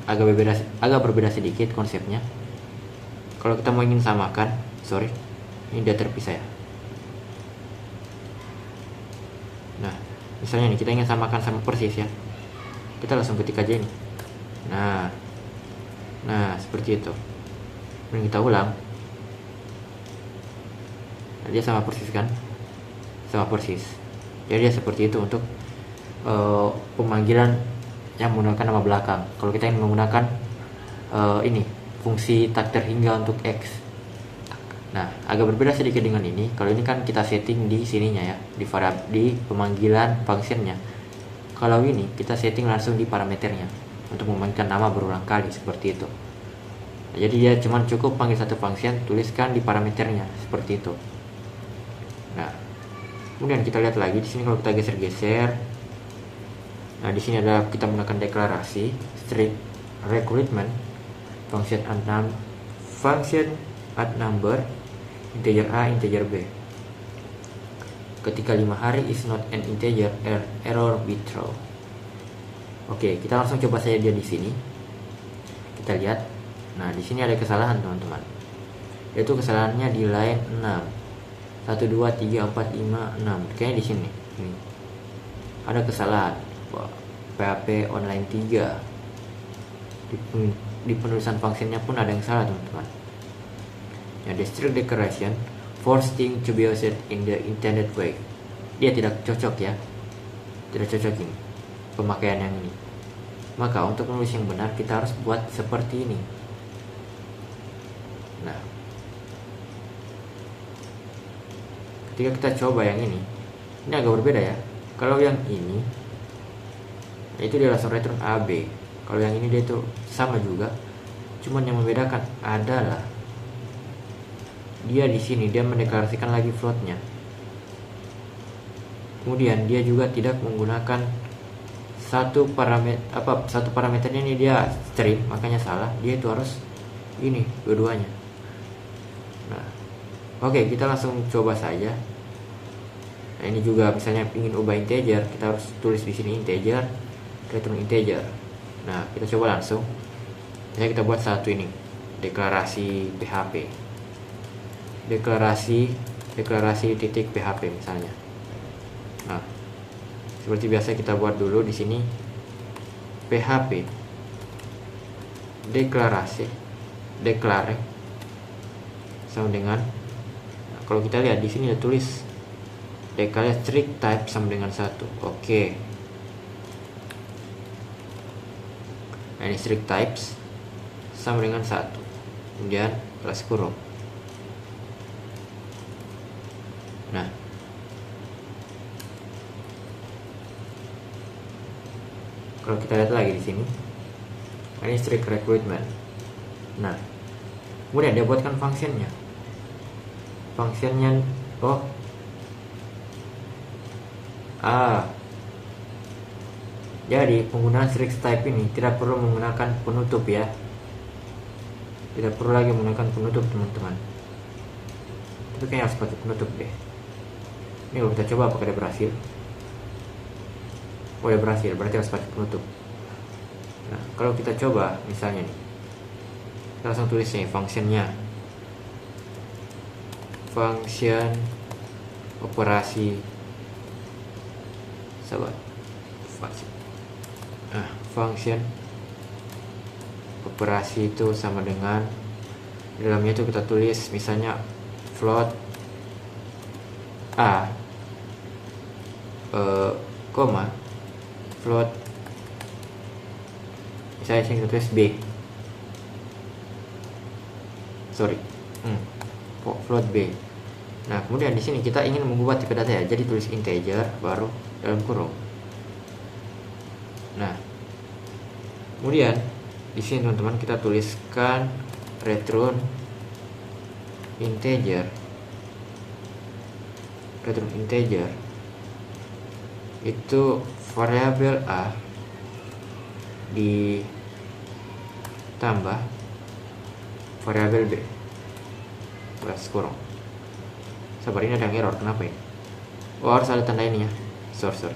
agak berbeda sedikit konsepnya. Kalau kita mau ingin samakan, ini dia terpisah ya. Nah, misalnya nih kita ingin samakan sama persis ya, kita langsung ketik aja ini. Nah seperti itu. Kemudian kita ulang. Nah, dia sama persis kan? Sama persis. Jadi dia seperti itu untuk pemanggilan yang menggunakan nama belakang. Kalau kita ingin menggunakan ini fungsi tak terhingga untuk X. Nah, agak berbeda sedikit dengan ini. Kalau ini kan kita setting di sininya ya, di pemanggilan functionnya. Kalau ini kita setting langsung di parameternya untuk memanggilkan nama berulang kali seperti itu. Nah, jadi dia cuma cukup panggil satu function, tuliskan di parameternya seperti itu. Nah, kemudian kita lihat lagi di sini kalau kita geser-geser. Nah, di sini ada kita menggunakan deklarasi string recruitment function add number integer A, integer B. Ketika 5 hari is not an integer, error be throw. Oke, kita langsung coba saja dia di sini. Kita lihat. Nah, di sini ada kesalahan teman-teman. Yaitu kesalahannya di line 6. 1 2 3 4 5 6. Kayaknya di sini. Ini. Ada kesalahan. PHP online 3. Di penulisan fungsinya pun ada yang salah teman-teman. Ya, the strict declaration force thing to be used in the intended way. Dia tidak cocok ya. Tidak cocok ini pemakaian yang ini. Maka untuk menulis yang benar kita harus buat seperti ini. Nah, ketika kita coba yang ini agak berbeda ya. Kalau yang ini itu dia langsung return AB. Kalau yang ini dia itu sama juga, cuman yang membedakan adalah dia di sini dia mendeklarasikan lagi floatnya. Kemudian dia juga tidak menggunakan satu parameternya ini dia string, makanya salah. Dia itu harus ini dua-duanya. Nah, oke, kita langsung coba saja. Nah, ini juga misalnya ingin ubah integer, kita harus tulis di sini integer, return integer. Nah, kita coba langsung. Misalnya kita buat satu ini, deklarasi PHP. Deklarasi titik PHP misalnya. Nah, seperti biasa kita buat dulu di sini PHP declare sama dengan, nah, kalau kita lihat di sini ada tulis declare strict type sama dengan 1. Oke. Nah, ini strict types sama dengan 1. Kemudian kelas kurung. Nah, kalau kita lihat lagi di sini, ini strict recruitment. Nah, kemudian dia buatkan fungsinya. Jadi penggunaan strict type ini tidak perlu menggunakan penutup ya. Tidak perlu lagi menggunakan penutup teman-teman. Tapi kayaknya harus pakai penutup deh. Ini kalau kita coba apakah dia berhasil. Oh, dia berhasil, berarti harus pakai penutup. Nah, kalau kita coba misalnya nih, kita langsung tulis nih fungsinya, function operasi function operasi itu sama dengan, di dalamnya itu kita tulis misalnya float a koma float, misalnya kita tulis b, float b. Nah, kemudian di sini kita ingin mengubah tipe data ya, jadi tulis integer baru dalam kurung. Nah, kemudian di sini teman-teman kita tuliskan return integer. Itu variabel a ditambah variabel b plus kurung. Sabar, ini ada yang error, kenapa ini? Oh, harus ada tanda ini ya. Sorry.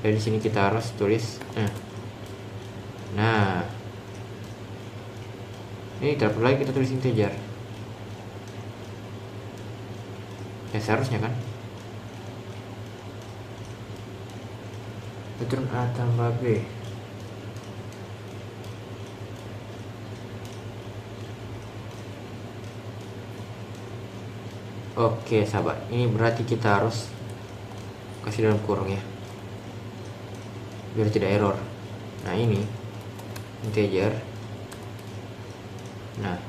Jadi di sini kita harus tulis nah, ini tidak perlu lagi kita tulis integer ya, seharusnya kan return a tambah b. Oke, sahabat, ini berarti kita harus kasih dalam kurung ya, biar tidak error. Nah, ini integer. Nah,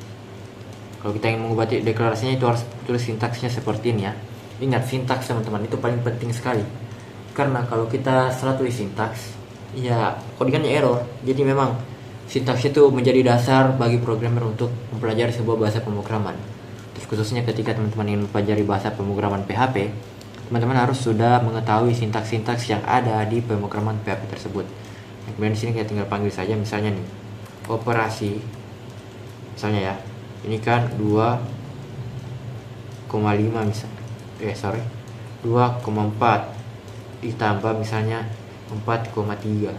kalau kita ingin mengubah deklarasinya itu harus tulis sintaksnya seperti ini ya. Ingat, sintaks teman-teman itu paling penting sekali, karena kalau kita salah tulis sintaks ya codingannya error. Jadi memang sintaks itu menjadi dasar bagi programmer untuk mempelajari sebuah bahasa pemrograman. Terus khususnya ketika teman-teman ingin mempelajari bahasa pemrograman PHP, teman-teman harus sudah mengetahui sintaks-sintaks yang ada di pemrograman PHP tersebut. Nah, kemudian di sini kita tinggal panggil saja misalnya nih operasi, misalnya ya, ini kan 2,5 misalnya, 2,4 ditambah misalnya 4,3.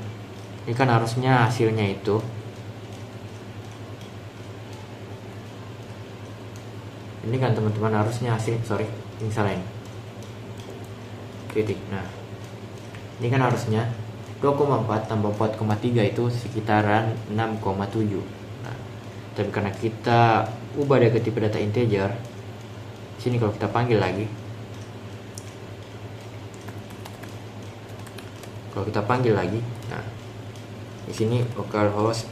Ini kan harusnya hasilnya itu Ini kan teman-teman harusnya hasil, sorry, ini salah ini. Titik. Nah, ini kan harusnya 2,4 tambah 4,3 itu sekitaran 6,7. Nah, tapi karena kita ubah dia ke tipe data integer, sini kalau kita panggil lagi, nah di sini localhost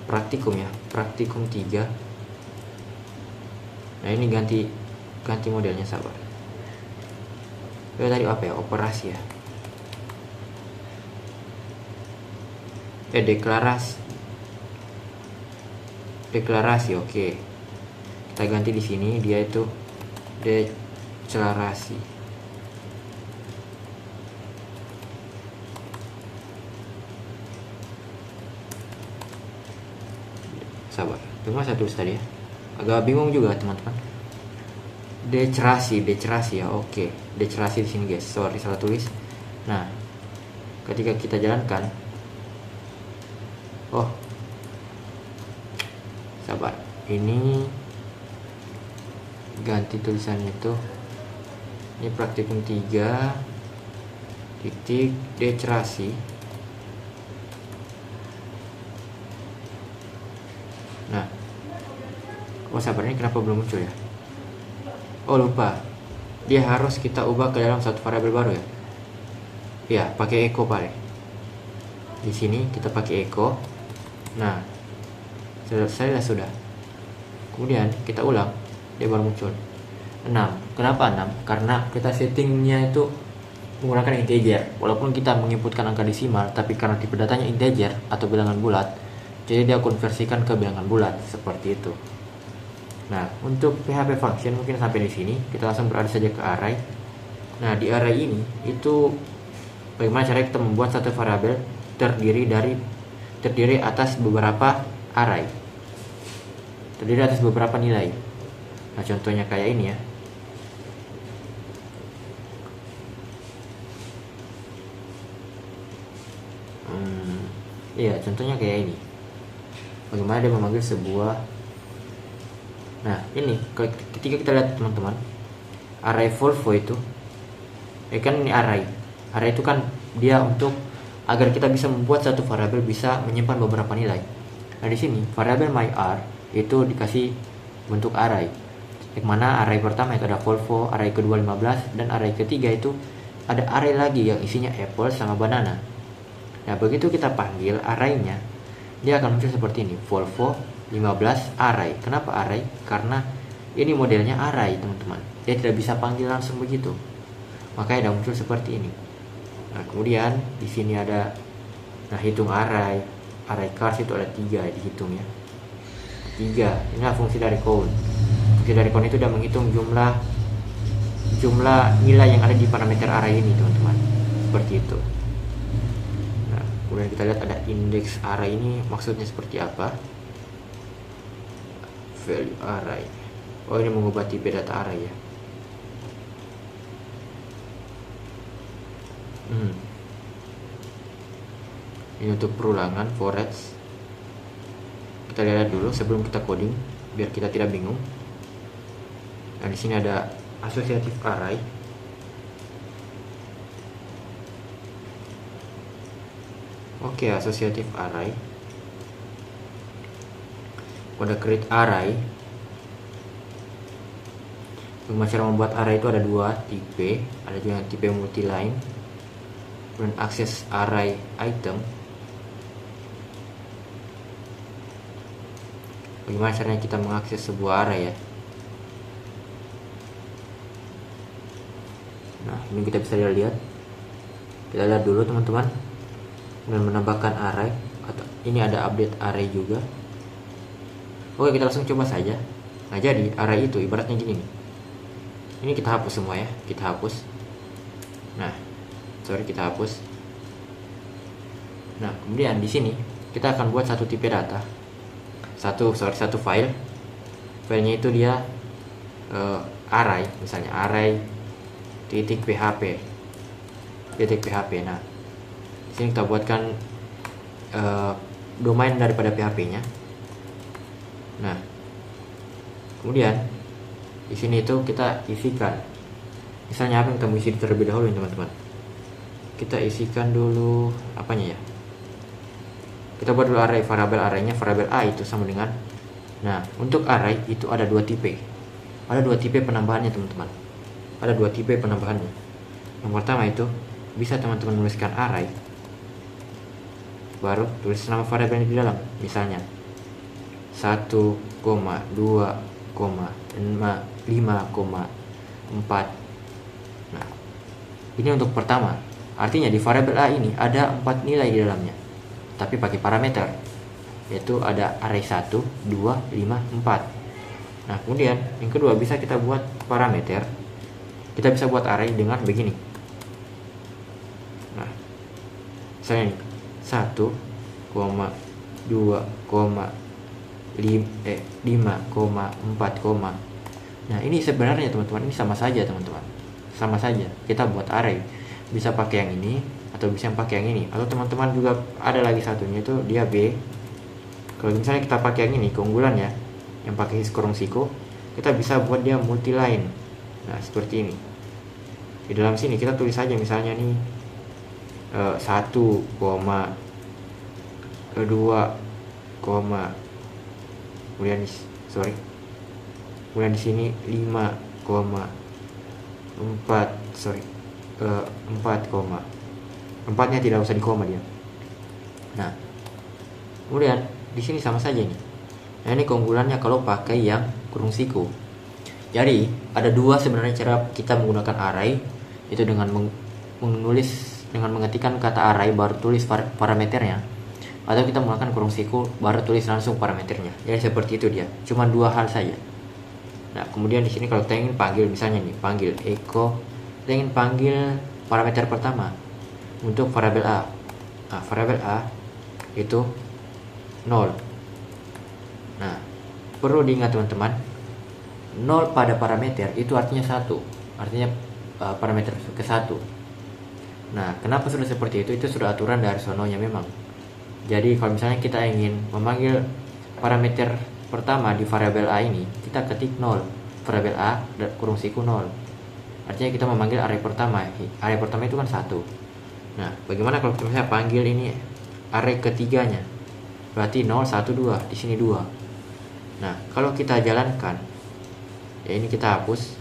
praktikum ya, praktikum 3. Nah, ini ganti modelnya, sabar. Tadi apa ya, operasi ya, deklarasi. Oke, kita ganti di sini, dia itu deklarasi. Sabar, cuma saya tulis tadi ya, agak bingung juga teman-teman. Deklarasi ya. Oke, deklarasi di sini guys, sorry salah tulis. Nah, ketika kita jalankan, sabar, ini ganti tulisannya itu, ini praktikum 3 titik deklarasi. Nah, sabar, ini kenapa belum muncul ya? Lupa, dia harus kita ubah ke dalam satu variabel baru ya. Ya, pakai echo paling. Di sini kita pakai echo. Nah, sudah. Kemudian kita ulang, dia baru muncul 6. Kenapa 6? Karena kita settingnya itu menggunakan integer. Walaupun kita menginputkan angka desimal, tapi karena tipe datanya integer atau bilangan bulat, jadi dia konversikan ke bilangan bulat seperti itu. Nah, untuk PHP function mungkin sampai di sini. Kita langsung beralih saja ke array. Nah, di array ini itu bagaimana cara kita membuat satu variabel terdiri atas beberapa array, terdiri atas beberapa nilai. Nah, contohnya kayak ini ya. Iya, contohnya kayak ini. Bagaimana dia memanggil sebuah. Nah, ini ketika kita lihat teman-teman, array Volvo itu, kan ini array itu kan dia untuk agar kita bisa membuat satu variabel bisa menyimpan beberapa nilai. Nah, di sini variabel myar itu dikasih bentuk array, yang mana array pertama itu ada Volvo, array kedua 15, dan array ketiga itu ada array lagi yang isinya apple sama banana. Nah, begitu kita panggil arraynya, dia akan muncul seperti ini, Volvo 15 array. Kenapa array? Karena ini modelnya array teman-teman, dia tidak bisa panggil langsung begitu, makanya dia muncul seperti ini. Nah, kemudian di sini ada, hitung array cars itu ada 3 dihitung ya, 3. Inilah fungsi dari count. Fungsi dari count itu sudah menghitung jumlah nilai yang ada di parameter array ini teman-teman, seperti itu. Nah, kemudian kita lihat ada index array, ini maksudnya seperti apa? Value array. Ini mengubah tipe data array ya. Ini untuk perulangan forage. Kita lihat dulu sebelum kita coding biar kita tidak bingung. Nah, di sini ada associative array. Oke, associative array. Pada create array, bagaimana cara membuat array itu ada 2 tipe, ada juga tipe multi-line, kemudian akses array item. Bagaimana caranya kita mengakses sebuah array ya? Nah, ini kita bisa lihat. Kita lihat dulu teman-teman, dan menambahkan array, atau ini ada update array juga. Oke, kita langsung coba saja. Nah, jadi array itu ibaratnya gini nih. Ini kita hapus semua ya, kita hapus. Nah, kita hapus. Nah, kemudian di sini kita akan buat satu tipe data, satu file. Filenya itu dia array, misalnya array .php. Nah, di sini kita buatkan domain daripada PHP-nya. Nah, kemudian di sini itu kita isikan. Misalnya apa yang kita isi terlebih dahulu teman-teman. Kita isikan dulu apanya ya. Kita buat dulu array, variabel arraynya variabel A itu sama dengan. Nah, untuk array itu ada dua tipe. Ada dua tipe penambahannya teman-teman. Ada dua tipe penambahannya. Yang pertama itu bisa teman-teman menuliskan array, baru tulis nama variabelnya di dalam. Misalnya 1, 2, 5,4. Nah, ini untuk pertama. Artinya di variabel A ini ada 4 nilai di dalamnya, tapi pakai parameter, yaitu ada array 1, 2, 5, 4. Nah, kemudian yang kedua bisa kita buat parameter. Kita bisa buat array dengan begini. Nah, misalnya 1, 2, 5,4. Nah, ini sebenarnya teman-teman ini sama saja teman-teman. Sama saja. Kita buat array. Bisa pakai yang ini atau bisa yang pakai yang ini. Atau teman-teman juga ada lagi satunya itu dia B. Kalau misalnya kita pakai yang ini keunggulan ya, yang pakai his-siko, kita bisa buat dia multi line. Nah, seperti ini. Di dalam sini kita tulis saja misalnya nih 1, 2, kemudian kemudian di sini 5,4 4,nya tidak usah di koma dia. Nah, kemudian di sini sama saja nih. Nah, ini keunggulannya kalau pakai yang kurung siku. Jadi ada dua sebenarnya cara kita menggunakan array, itu dengan mengetikkan kata array baru tulis parameternya, atau kita menggunakan kurung siku baru tulis langsung parameternya. Jadi seperti itu dia. Cuma dua hal saja. Nah, kemudian di sini kalau kita ingin panggil misalnya nih, panggil echo, kita ingin panggil parameter pertama untuk variabel A. Nah, variabel A itu 0. Nah, perlu diingat teman-teman, 0 pada parameter itu artinya 1. Artinya parameter ke 1. Nah, kenapa sudah seperti itu? Itu sudah aturan dari sononya memang. Jadi kalau misalnya kita ingin memanggil parameter pertama di variabel A ini, kita ketik 0. Variabel A kurung siku 0. Artinya kita memanggil array pertama. Array pertama itu kan 1. Nah, bagaimana kalau kita misalnya panggil ini array ketiganya? Berarti 0, 1, 2. Di sini 2. Nah, kalau kita jalankan, ya ini kita hapus,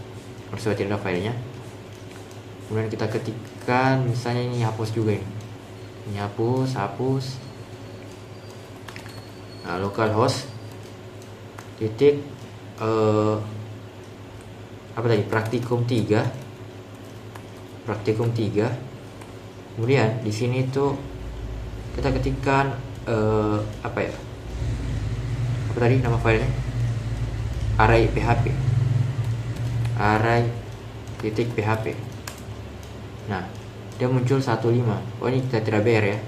harus tidak ada filenya. Kemudian kita ketikkan, misalnya ini hapus juga ini. Ini hapus. Nah, localhost titik praktikum 3. Kemudian di sini tuh kita ketikkan apa tadi nama filenya, array php, array.php. Nah, dia muncul 15. Oh, ini kita tidak BR ya,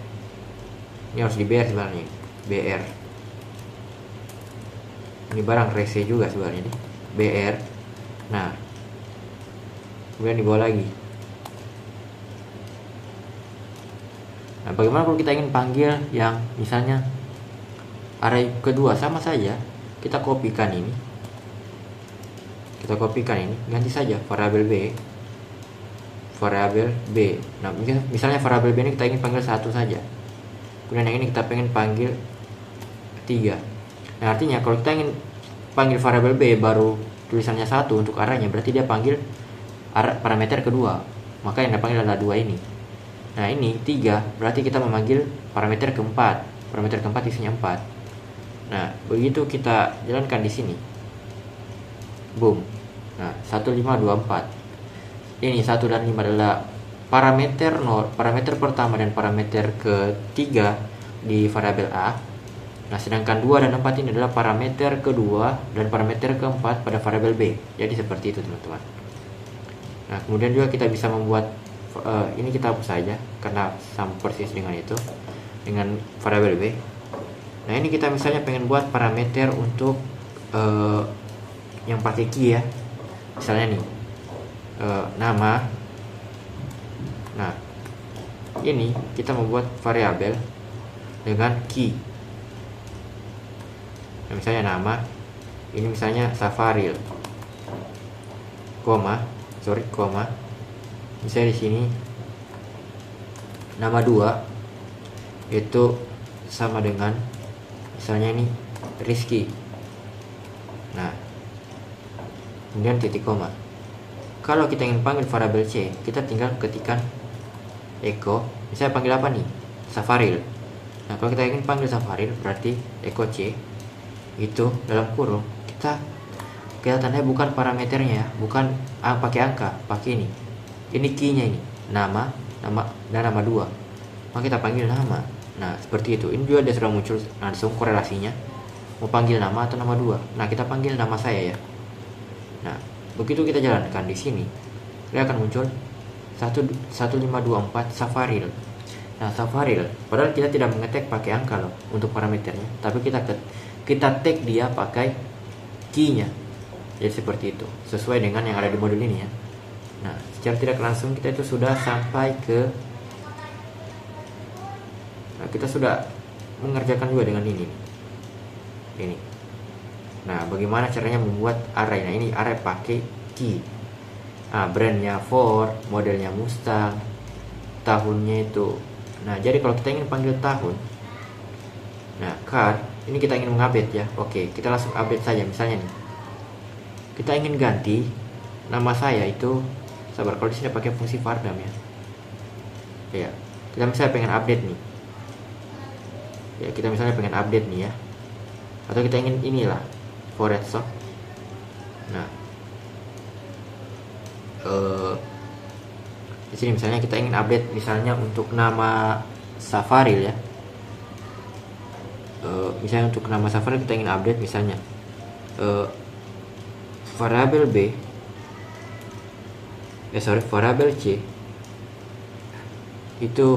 ini harus di BR sebenarnya, BR ini barang rese juga sebenarnya ini BR. Nah, kemudian di bawah lagi. Nah, bagaimana kalau kita ingin panggil yang misalnya array kedua? Sama saja, kita kopikan ini, ganti saja variabel B. Nah, misalnya variabel B ini kita ingin panggil 1 saja, kemudian yang ini kita pengen panggil 3. Nah, artinya kalau kita ingin panggil variabel B baru tulisannya 1 untuk arraynya, berarti dia panggil parameter kedua, maka yang dipanggil adalah 2 ini. Nah, ini 3, berarti kita memanggil parameter keempat. Parameter keempat isinya 4. Nah, begitu kita jalankan di sini, boom. Nah, 1, 5, 2, 4. Ini 1 dan 5 adalah parameter 0, parameter pertama dan parameter ketiga di variabel A. Nah, sedangkan 2 dan 4 ini adalah parameter kedua dan parameter keempat pada variabel B. Jadi seperti itu teman-teman. Nah, kemudian juga kita bisa membuat ini kita hapus saja karena sama persis dengan itu, dengan variabel B. Nah, ini kita misalnya pengen buat parameter untuk yang pakai key ya. Misalnya nih nama. Nah, ini kita membuat variabel dengan key. Nah, misalnya nama Ini misalnya Safaril, koma, misalnya di sini nama 2 itu sama dengan misalnya ini Rizky. Nah, kemudian titik koma. Kalau kita ingin panggil variabel C, kita tinggal ketikkan echo, misalnya panggil apa nih? Safaril. Nah, kalau kita ingin panggil Safaril, berarti echo C itu dalam kurung kita tandai bukan parameternya ya, bukan pakai angka, pakai ini key-nya, ini nama dan nama 2, maka kita panggil nama. Nah, seperti itu. Ini juga dia sudah muncul langsung korelasinya, mau panggil nama atau nama 2. Nah, kita panggil nama saya ya. Nah, begitu kita jalankan di sini, dia akan muncul 1524 Safaril. Nah, Safaril, padahal kita tidak mengetek pakai angka loh untuk parameternya, tapi kita tag dia pakai key-nya. Jadi seperti itu, sesuai dengan yang ada di modul ini ya. Nah, secara tidak langsung kita itu sudah sampai ke, nah, kita sudah mengerjakan juga dengan ini. Nah, bagaimana caranya membuat array? Nah, ini array pakai key. Nah, brandnya Ford, modelnya Mustang, tahunnya itu. Nah, jadi kalau kita ingin panggil tahun, nah, car, ini kita ingin mengupdate ya. Oke, kita langsung update saja. Misalnya nih, kita ingin ganti nama saya itu, sabar, kalau di sini pakai fungsi vardam ya. Ya, kita misalnya pengen update nih. Ya, kita misalnya pengen update nih ya. Atau kita ingin inilah, forest shop. Nah, di sini misalnya kita ingin update misalnya untuk nama Safaril ya. Misalnya untuk nama Safaril kita ingin update misalnya variabel variabel C itu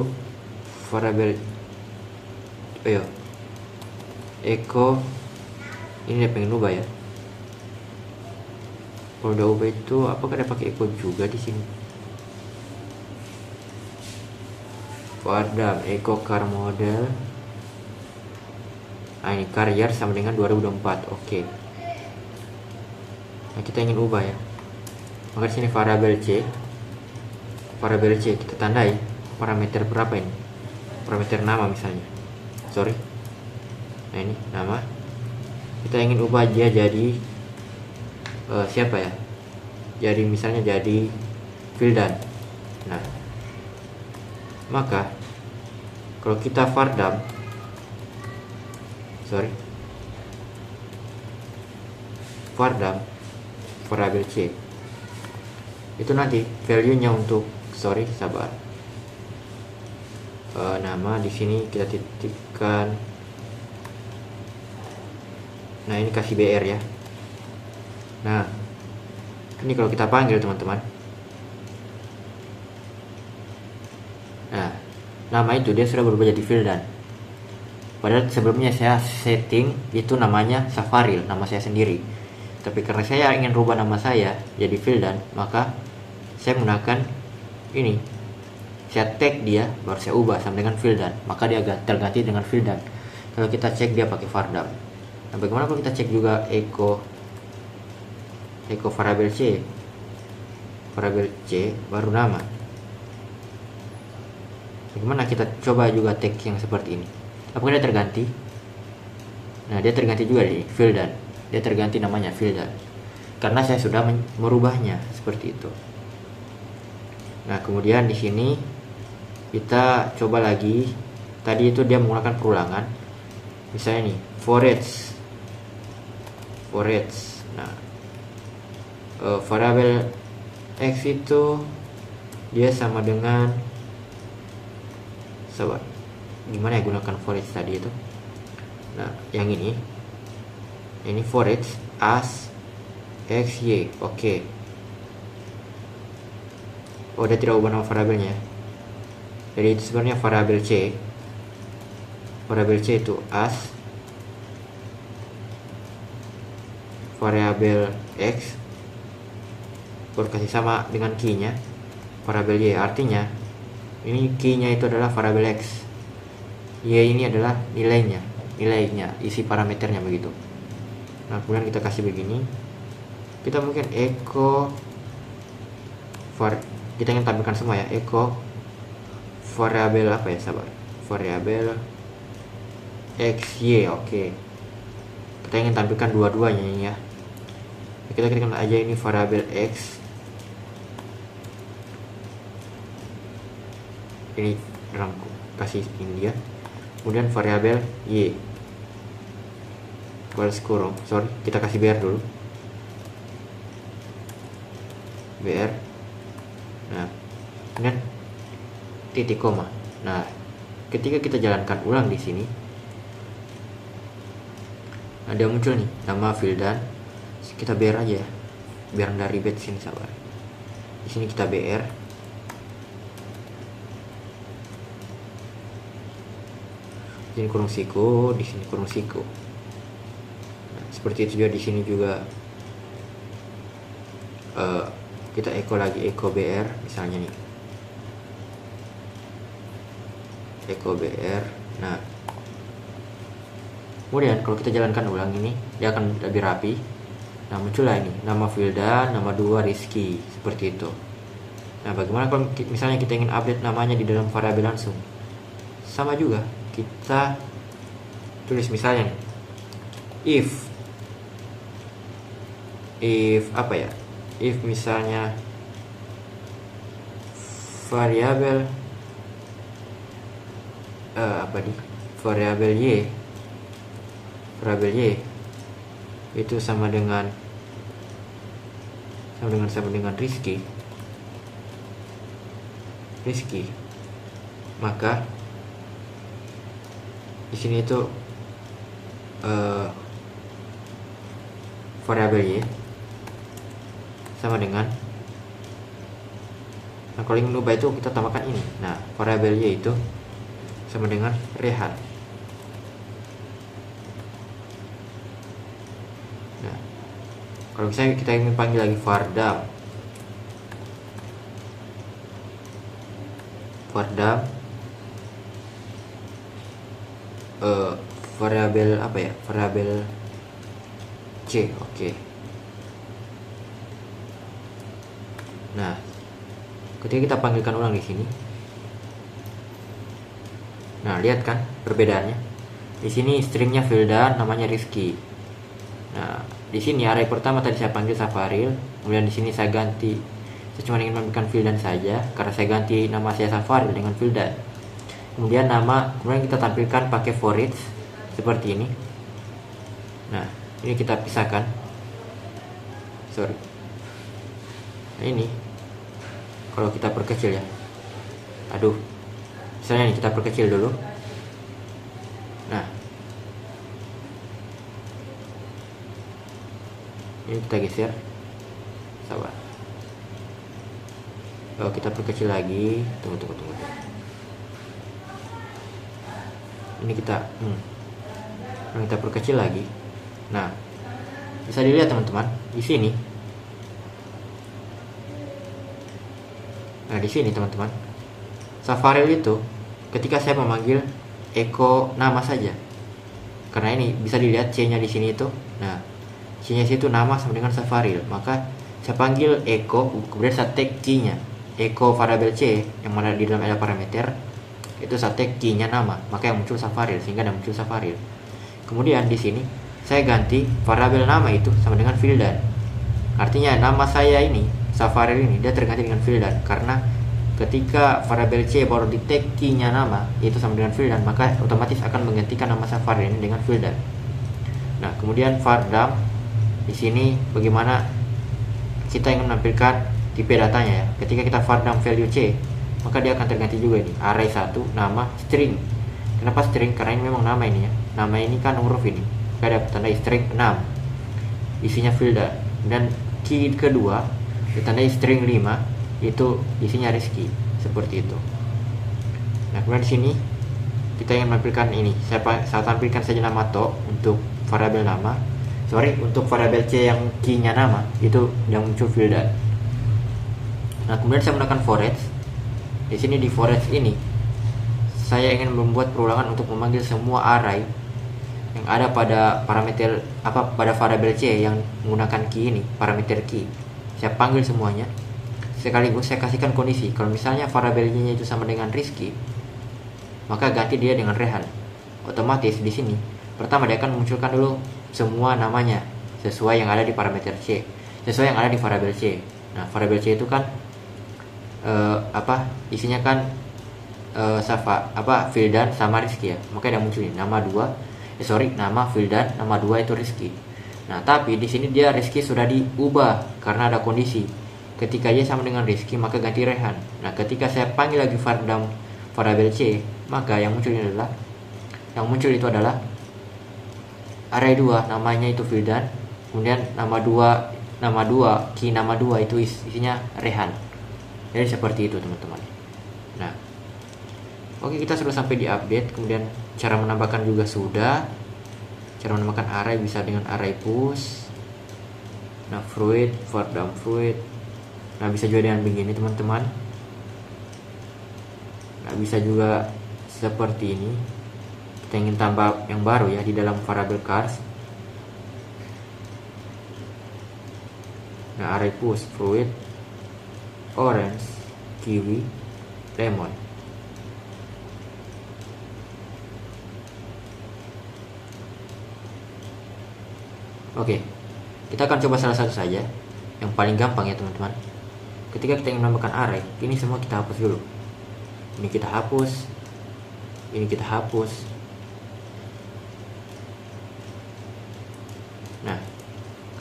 variabel echo, ini dia pengen ubah ya. Kalau udah ubah itu apakah dia pakai echo juga di sini? Vardam echo car model. Nah, ini car year sama dengan 2024. Oke. Nah, kita ingin ubah ya. Maka di sini variabel C kita tandai parameter berapa ini? Parameter nama misalnya. Nah, ini nama. Kita ingin ubah dia jadi siapa ya? Jadi misalnya jadi Vildan. Nah, maka kalau kita vardam variabel C itu nanti value nya untuk nama di sini kita titikkan. Nah, ini kasih BR ya. Nah, ini kalau kita panggil teman-teman, nah, nama itu dia sudah berubah jadi Vildan. Padahal sebelumnya saya setting itu namanya Safaril, nama saya sendiri. Tapi karena saya ingin rubah nama saya jadi Vildan, maka saya menggunakan ini. Saya tag dia, baru saya ubah sama dengan Vildan, maka dia terganti dengan Vildan. Kalau kita cek dia pakai vardam. Nah, bagaimana kalau kita cek juga echo variabel C baru nama? Bagaimana kita coba juga tag yang seperti ini? Apakah dia terganti? Nah, dia terganti juga di Vildan. Dia terganti namanya Vildan. Karena saya sudah merubahnya seperti itu. Nah, kemudian di sini kita coba lagi. Tadi itu dia menggunakan perulangan. Misalnya nih, forage. Nah, variabel X itu dia sama dengan gimana ya gunakan forage tadi itu. Nah, yang ini forage as xy. Oke. Oh, dia tidak ubah nama variabelnya. Jadi itu sebenarnya variabel C itu as variabel X kasih sama dengan key-nya variabel Y. Artinya ini key-nya itu adalah variabel X, Y ini adalah nilainya, isi parameternya begitu. Nah kemudian kita kasih begini, kita mungkin echo kita ingin tampilkan semua ya, echo variabel apa ya, sabar, variabel xy. Oke, kita ingin tampilkan dua-duanya ini ya. Kita ketikkan aja ini variabel x, ini dalam kasih ini ya, kemudian variabel y balas kurung, sorry, kita kasih br dulu, br. Nah kemudian titik koma. Nah ketika kita jalankan ulang di sini, ada muncul nih nama Vildan. Kita br aja ya, biar nggak ribet sini, sabar. Di sini kita br, di sini kurung siku, di sini kurung siku. Nah, seperti itu juga di sini juga. Kita echo lagi, echo br misalnya nih, echo br. Nah kemudian kalau kita jalankan ulang ini, dia akan lebih rapi. Nah muncullah ini nama Vildan, nama 2 Rizky, seperti itu. Nah bagaimana kalau misalnya kita ingin update namanya di dalam variabel langsung? Sama juga, kita tulis misalnya nih, if apa ya, if misalnya variabel variabel y itu sama dengan Rizky, maka di sini itu variabel y sama dengan, nah kalau ingin ubah itu kita tambahkan ini. Nah variabel y itu sama dengan Rehan. Nah kalau misalnya kita ingin panggil lagi Fardam variabel apa ya, variabel c. Oke. Nah ketika kita panggilkan ulang di sini, nah lihat kan perbedaannya. Di sini stringnya Vildan, namanya Rizky. Nah di sini array pertama tadi saya panggil Safaril, kemudian di sini saya ganti, saya cuma ingin memberikan Vildan saja karena saya ganti nama saya Safaril dengan Vildan. Kemudian kemudian kita tampilkan pakai for each seperti ini. Nah ini kita pisahkan, sorry. Nah ini kalau kita perkecil ya, misalnya nih kita perkecil dulu. Nah ini kita geser, sabar. Kalau kita perkecil lagi, tunggu. Ini kita perkecil lagi. Nah bisa dilihat teman-teman di sini. Nah di sini teman-teman, Safaril itu ketika saya memanggil echo nama saja, karena ini bisa dilihat c-nya di sini itu. Nah c-nya situ nama sama dengan Safaril, maka saya panggil echo, kemudian saya tag key-nya echo variabel c yang mana di dalam ada parameter itu, saya tag key-nya nama, maka yang muncul Safaril, sehingga ada muncul Safaril. Kemudian di sini saya ganti variabel nama itu sama dengan Vildan. Artinya nama saya ini Safaril ini dia terganti dengan Vildan, karena ketika variabel c baru di tag key-nya nama itu sama dengan Vildan, maka otomatis akan menggantikan nama Safaril ini dengan Vildan. Nah kemudian Fardam di sini bagaimana kita ingin menampilkan tipe datanya ya. Ketika kita Fardam value c, maka dia akan terganti juga ini array 1 nama string. Kenapa string? Karena ini memang nama ini ya, nama ini kan huruf ini, maka ada tandai string 6 isinya Vildan, dan key kedua ditandai string 5 itu isinya Rizky, seperti itu. Nah kemudian di sini kita ingin menampilkan ini, saya tampilkan saja nama to untuk variabel nama, untuk variabel c yang key-nya nama itu yang muncul Vildan. Nah kemudian saya menggunakan for each. Di sini di for each ini saya ingin membuat perulangan untuk memanggil semua array yang ada pada parameter pada variabel C yang menggunakan key ini, parameter key. Saya panggil semuanya. Sekaligus saya kasihkan kondisi. Kalau misalnya variabelnya itu sama dengan Rizky, maka ganti dia dengan Rehan. Otomatis di sini pertama dia akan munculkan dulu semua namanya sesuai yang ada di parameter C, sesuai yang ada di variabel C. Nah, variabel C itu kan isinya kan Vildan sama Rizky ya. Makanya dia muncul ini nama Vildan, nama 2 itu Rizky. Nah, tapi di sini dia Rizky sudah diubah karena ada kondisi. Ketika dia sama dengan Rizky, maka ganti Rehan. Nah, ketika saya panggil lagi variabel C, maka yang muncul itu adalah array 2, namanya itu Vildan, kemudian nama 2 key nama 2 itu isinya Rehan. Jadi seperti itu teman-teman. Nah, oke, kita sudah sampai di update. Kemudian cara menambahkan juga sudah. Cara menambahkan array bisa dengan array push. Nah, fruit, for dump fruit. Nah, bisa juga dengan begini teman-teman. Nah, bisa juga seperti ini. Kita ingin tambah yang baru ya di dalam variable cars. Nah, array push fruit, orange, kiwi, lemon. Oke, kita akan coba salah satu saja yang paling gampang ya teman-teman. Ketika kita ingin menambahkan array, ini semua kita hapus dulu. Ini kita hapus, ini kita hapus. Nah,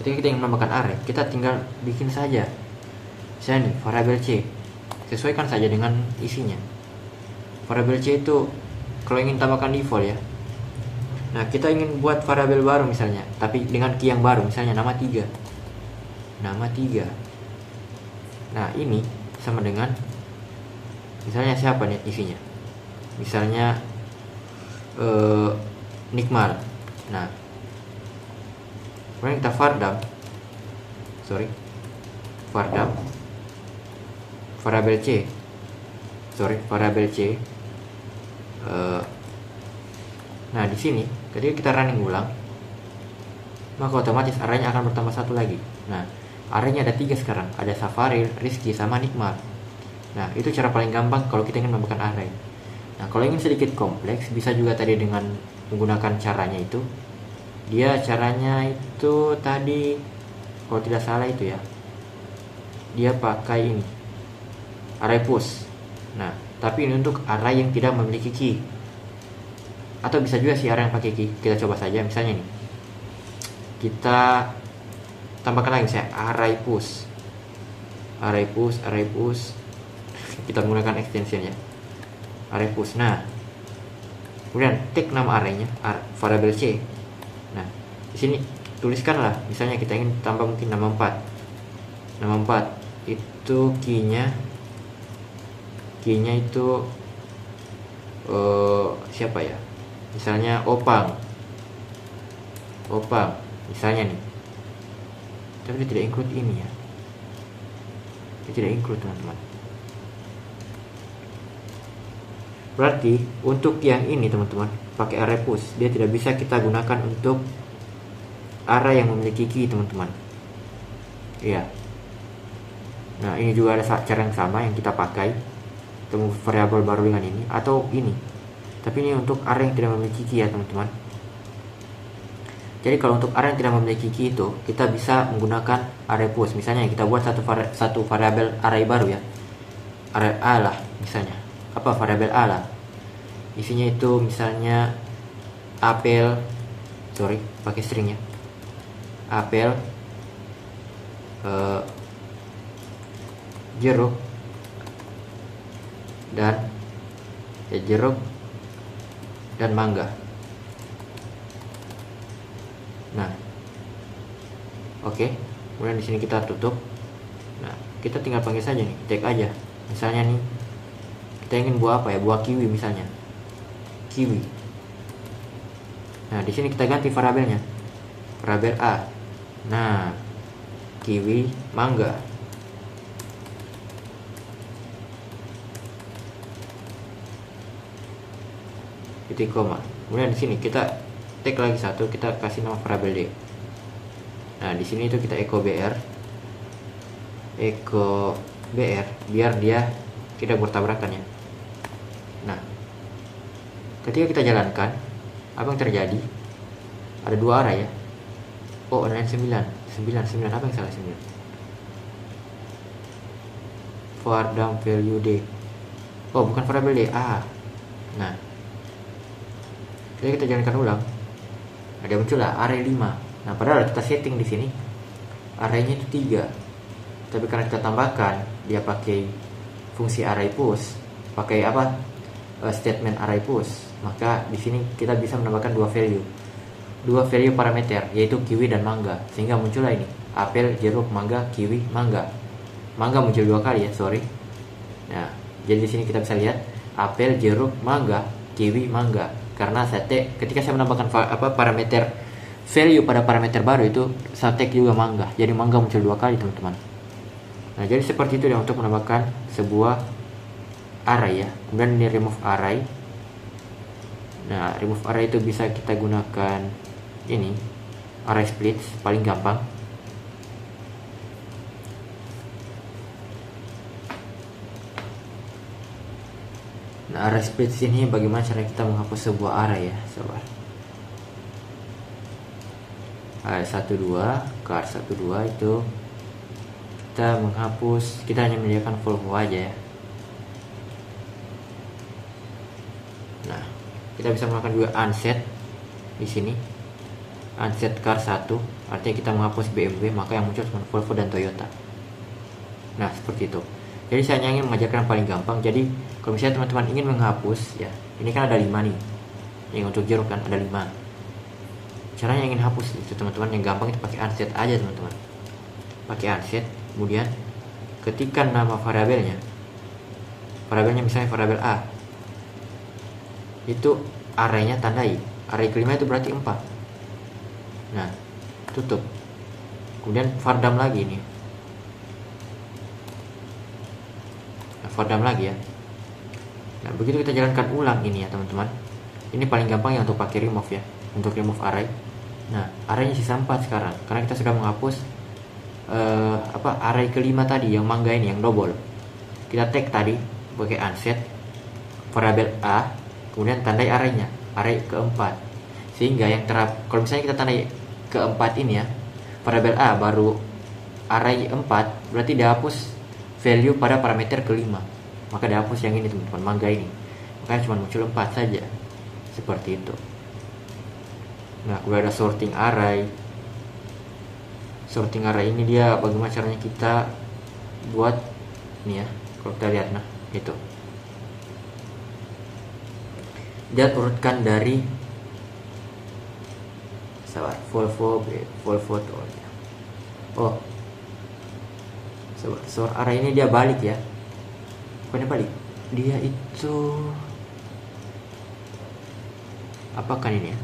ketika kita ingin menambahkan array, kita tinggal bikin saja. Misalnya nih, variabel C, sesuaikan saja dengan isinya. Variabel C itu kalau ingin tambahkan default ya. Nah, kita ingin buat variabel baru misalnya, tapi dengan key yang baru, misalnya nama 3. Nama 3. Nah, ini sama dengan misalnya siapa nih isinya? Misalnya Nikmal. Nah, kemudian kita vardam variabel C. Nah, di sini ketika kita running ulang, maka otomatis arraynya akan bertambah satu lagi. Nah, arraynya ada 3 sekarang, ada Safari, Rizky, sama Nikmal. Nah, itu cara paling gampang kalau kita ingin menambahkan array. Nah, kalau ingin sedikit kompleks, bisa juga tadi dengan menggunakan caranya itu. Caranya itu tadi, kalau tidak salah itu ya, dia pakai ini, array push. Nah, tapi ini untuk array yang tidak memiliki key. Atau bisa juga si array yang pakai key. Kita coba saja, misalnya nih, kita tambahkan lagi misalnya array push. Kita menggunakan extension ya, array push. Nah, kemudian take nama arraynya variabel C. Nah, di sini tuliskanlah, misalnya kita ingin tambah mungkin nama 4. Nama 4 itu key-nya itu siapa ya? Misalnya Opang misalnya nih. Tapi dia tidak include ini ya. Dia tidak include teman-teman. Berarti untuk yang ini teman-teman, pakai array push, dia tidak bisa kita gunakan untuk array yang memiliki key teman-teman. Iya. Nah, ini juga ada cara yang sama yang kita pakai. Temu variabel baru dengan ini atau ini. Tapi ini untuk array yang tidak memiliki key ya teman-teman. Jadi kalau untuk array yang tidak memiliki key itu, kita bisa menggunakan array push. Misalnya kita buat satu variabel array baru ya, array A lah misalnya. Apa variabel A lah, isinya itu misalnya apel, pakai stringnya apel, jeruk dan mangga. Nah, oke. Kemudian di sini kita tutup. Nah, kita tinggal panggil saja nih, tag aja. Misalnya nih, kita ingin buah apa ya? Buah kiwi misalnya. Kiwi. Nah, di sini kita ganti variabelnya. Variabel A. Nah, kiwi, mangga. Titik koma. Kemudian di sini kita tag lagi satu, kita kasih nama variabel d. Nah di sini itu kita echo br biar dia tidak bertabrakan ya. Nah ketika kita jalankan, apa yang terjadi? Ada dua array ya. Oh, online 9 apa yang salah? 9 var down value d. Oh, bukan variabel d. Nah jadi kita jalankan ulang, ada muncul lah array 5. Nah padahal kita setting di sini arraynya itu 3, tapi karena kita tambahkan dia pakai fungsi array push, pakai apa, statement array push, maka di sini kita bisa menambahkan dua value parameter, yaitu kiwi dan mangga, sehingga muncullah ini apel, jeruk, mangga, kiwi, mangga. Mangga muncul 2 kali ya, sorry. Nah jadi di sini kita bisa lihat apel, jeruk, mangga, kiwi, mangga, karena ketika saya menambahkan parameter value pada parameter baru itu, saya tag juga mangga, jadi mangga muncul 2 kali teman-teman. Nah jadi seperti itu ya untuk menambahkan sebuah array ya. Kemudian ini remove array. Nah remove array itu bisa kita gunakan ini array split, paling gampang. Nah array split ini bagaimana cara kita menghapus sebuah array ya, sobat. Array 12 car 12 itu kita menghapus, kita hanya menyediakan Volvo aja ya. Nah kita bisa melakukan juga unset di sini, unset car 1, artinya kita menghapus BMW, maka yang muncul cuma Volvo dan Toyota. Nah seperti itu. Jadi saya hanya ingin mengajarkan yang paling gampang. Jadi kalau misalnya teman-teman ingin menghapus ya, ini kan ada 5 nih, yang untuk jeruk kan ada 5. Caranya ingin hapus itu teman-teman yang gampang itu pakai unset aja teman-teman. Pakai unset, kemudian ketikkan nama variabelnya misalnya variabel A, itu arraynya tandai, array kelima itu berarti 4. Nah tutup, kemudian vardam lagi nih, vardam lagi ya. Nah begitu kita jalankan ulang ini ya teman-teman. Ini paling gampang ya untuk pakai remove ya, untuk remove array. Nah arraynya sisa 4 sekarang, karena kita sudah menghapus array kelima tadi yang mangga ini, yang double. Kita tag tadi pakai unset variabel A, kemudian tandai arraynya, array keempat, sehingga yang kalau misalnya kita tandai keempat ini ya, variabel A baru array 4, berarti dihapus value pada parameter kelima, maka dihapus yang ini teman-teman, mangga ini, makanya cuma muncul 4 saja, seperti itu. Nah kemudian ada sorting array. Sorting array ini dia bagaimana caranya kita buat ini ya, kalau kita lihat, nah itu dia urutkan dari Volvo oh sort array ini dia balik ya, bukannya balik, dia itu apakan ini ya,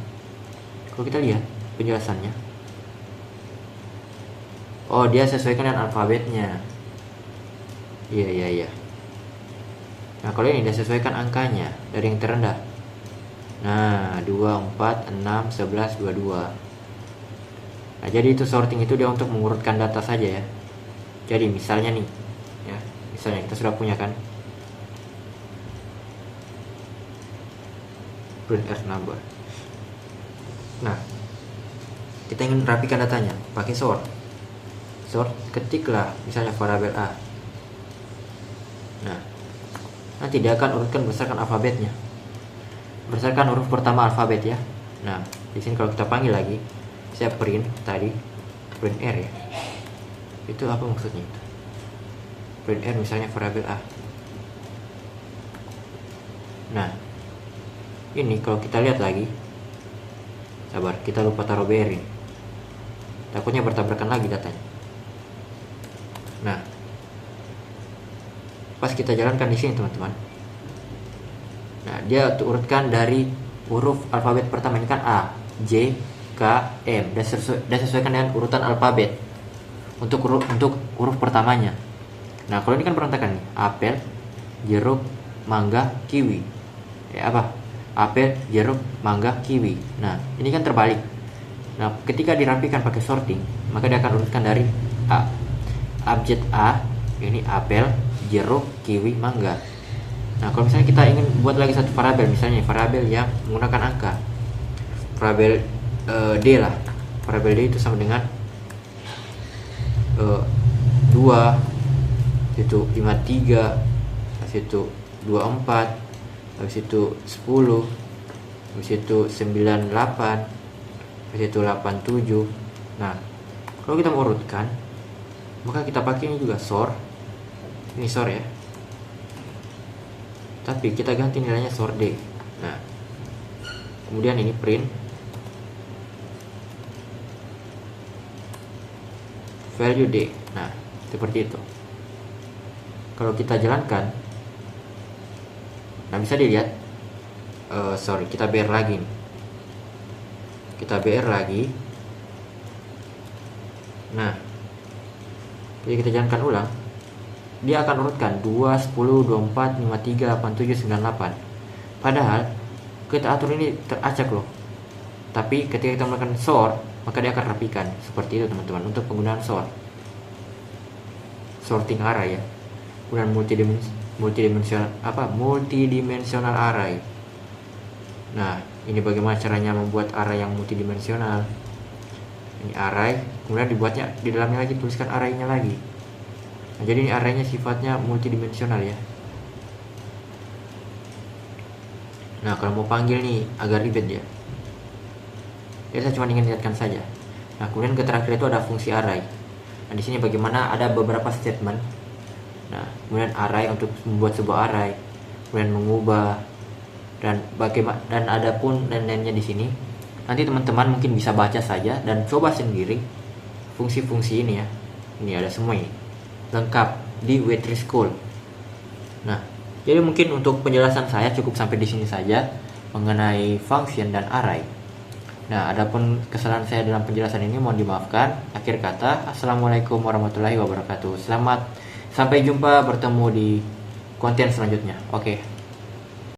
kalau kita lihat penjelasannya, oh dia sesuaikan dengan alfabetnya. Iya. Nah kalau ini dia sesuaikan angkanya dari yang terendah. Nah 2, 4, 6, 11, 22. Nah jadi itu sorting itu dia untuk mengurutkan data saja ya. Jadi misalnya nih ya, misalnya kita sudah punya kan print as number. Nah kita ingin rapikan datanya pakai sort, ketiklah misalnya variabel A. Nah nanti dia akan urutkan berdasarkan alfabetnya, berdasarkan huruf pertama alfabet ya. Nah di sini kalau kita panggil lagi, saya print tadi print R ya, itu apa maksudnya? Print R misalnya variabel A. Nah ini kalau kita lihat lagi, sabar, kita lupa taruh BR ini, takutnya bertabrakan lagi datanya. Nah pas kita jalankan di sini teman-teman, nah dia urutkan dari huruf alfabet pertama, ini kan A, J, K, M, dan sesuaikan dengan urutan alfabet untuk huruf pertamanya. Nah kalau ini kan berantakan nih, apel, jeruk, mangga, kiwi, ya apa, apel, jeruk, mangga, kiwi. Nah, ini kan terbalik. Nah, ketika dirapikan pakai sorting, maka dia akan urutkan dari A. Abjad A, ini apel, jeruk, kiwi, mangga. Nah, kalau misalnya kita ingin buat lagi satu variabel, misalnya variabel yang menggunakan angka, variabel D lah. Variabel D itu sama dengan 2, itu 53, habis itu 24, habis itu 10, habis itu 98, habis itu 87. Nah, kalau kita mau urutkan, maka kita pakai ini juga sort. Ini sort ya, tapi kita ganti nilainya sort D. Nah, kemudian ini print value D. Nah, seperti itu. Kalau kita jalankan, nah bisa dilihat, kita BR lagi nih. Kita BR lagi. Nah, jadi kita jalankan ulang, dia akan urutkan 2, 10, 24, 53, 87, 98. Padahal kita atur ini teracak loh. Tapi ketika kita melakukan sort, maka dia akan rapikan. Seperti itu teman-teman untuk penggunaan sort. Sorting array ya. Kemudian multidimensional array. Nah, ini bagaimana caranya membuat array yang multidimensional. Ini array, kemudian dibuatnya di dalamnya lagi, tuliskan arraynya lagi. Nah, jadi ini arraynya sifatnya multidimensional ya. Nah, kalau mau panggil nih agak ribet ya. Jadi saya cuma ingin lihatkan saja. Nah, kemudian ke terakhir itu ada fungsi array. Nah, di sini bagaimana ada beberapa statement. Nah, kemudian array untuk membuat sebuah array, kemudian mengubah, dan bagaimana, dan ada pun lain-lainnya di sini. Nanti teman-teman mungkin bisa baca saja dan coba sendiri fungsi-fungsi ini ya. Ini ada semua ini lengkap di W3 School. Nah, jadi mungkin untuk penjelasan saya cukup sampai di sini saja mengenai function dan array. Nah, adapun kesalahan saya dalam penjelasan ini mohon dimaafkan. Akhir kata, assalamualaikum warahmatullahi wabarakatuh. Sampai jumpa, bertemu di konten selanjutnya. Oke.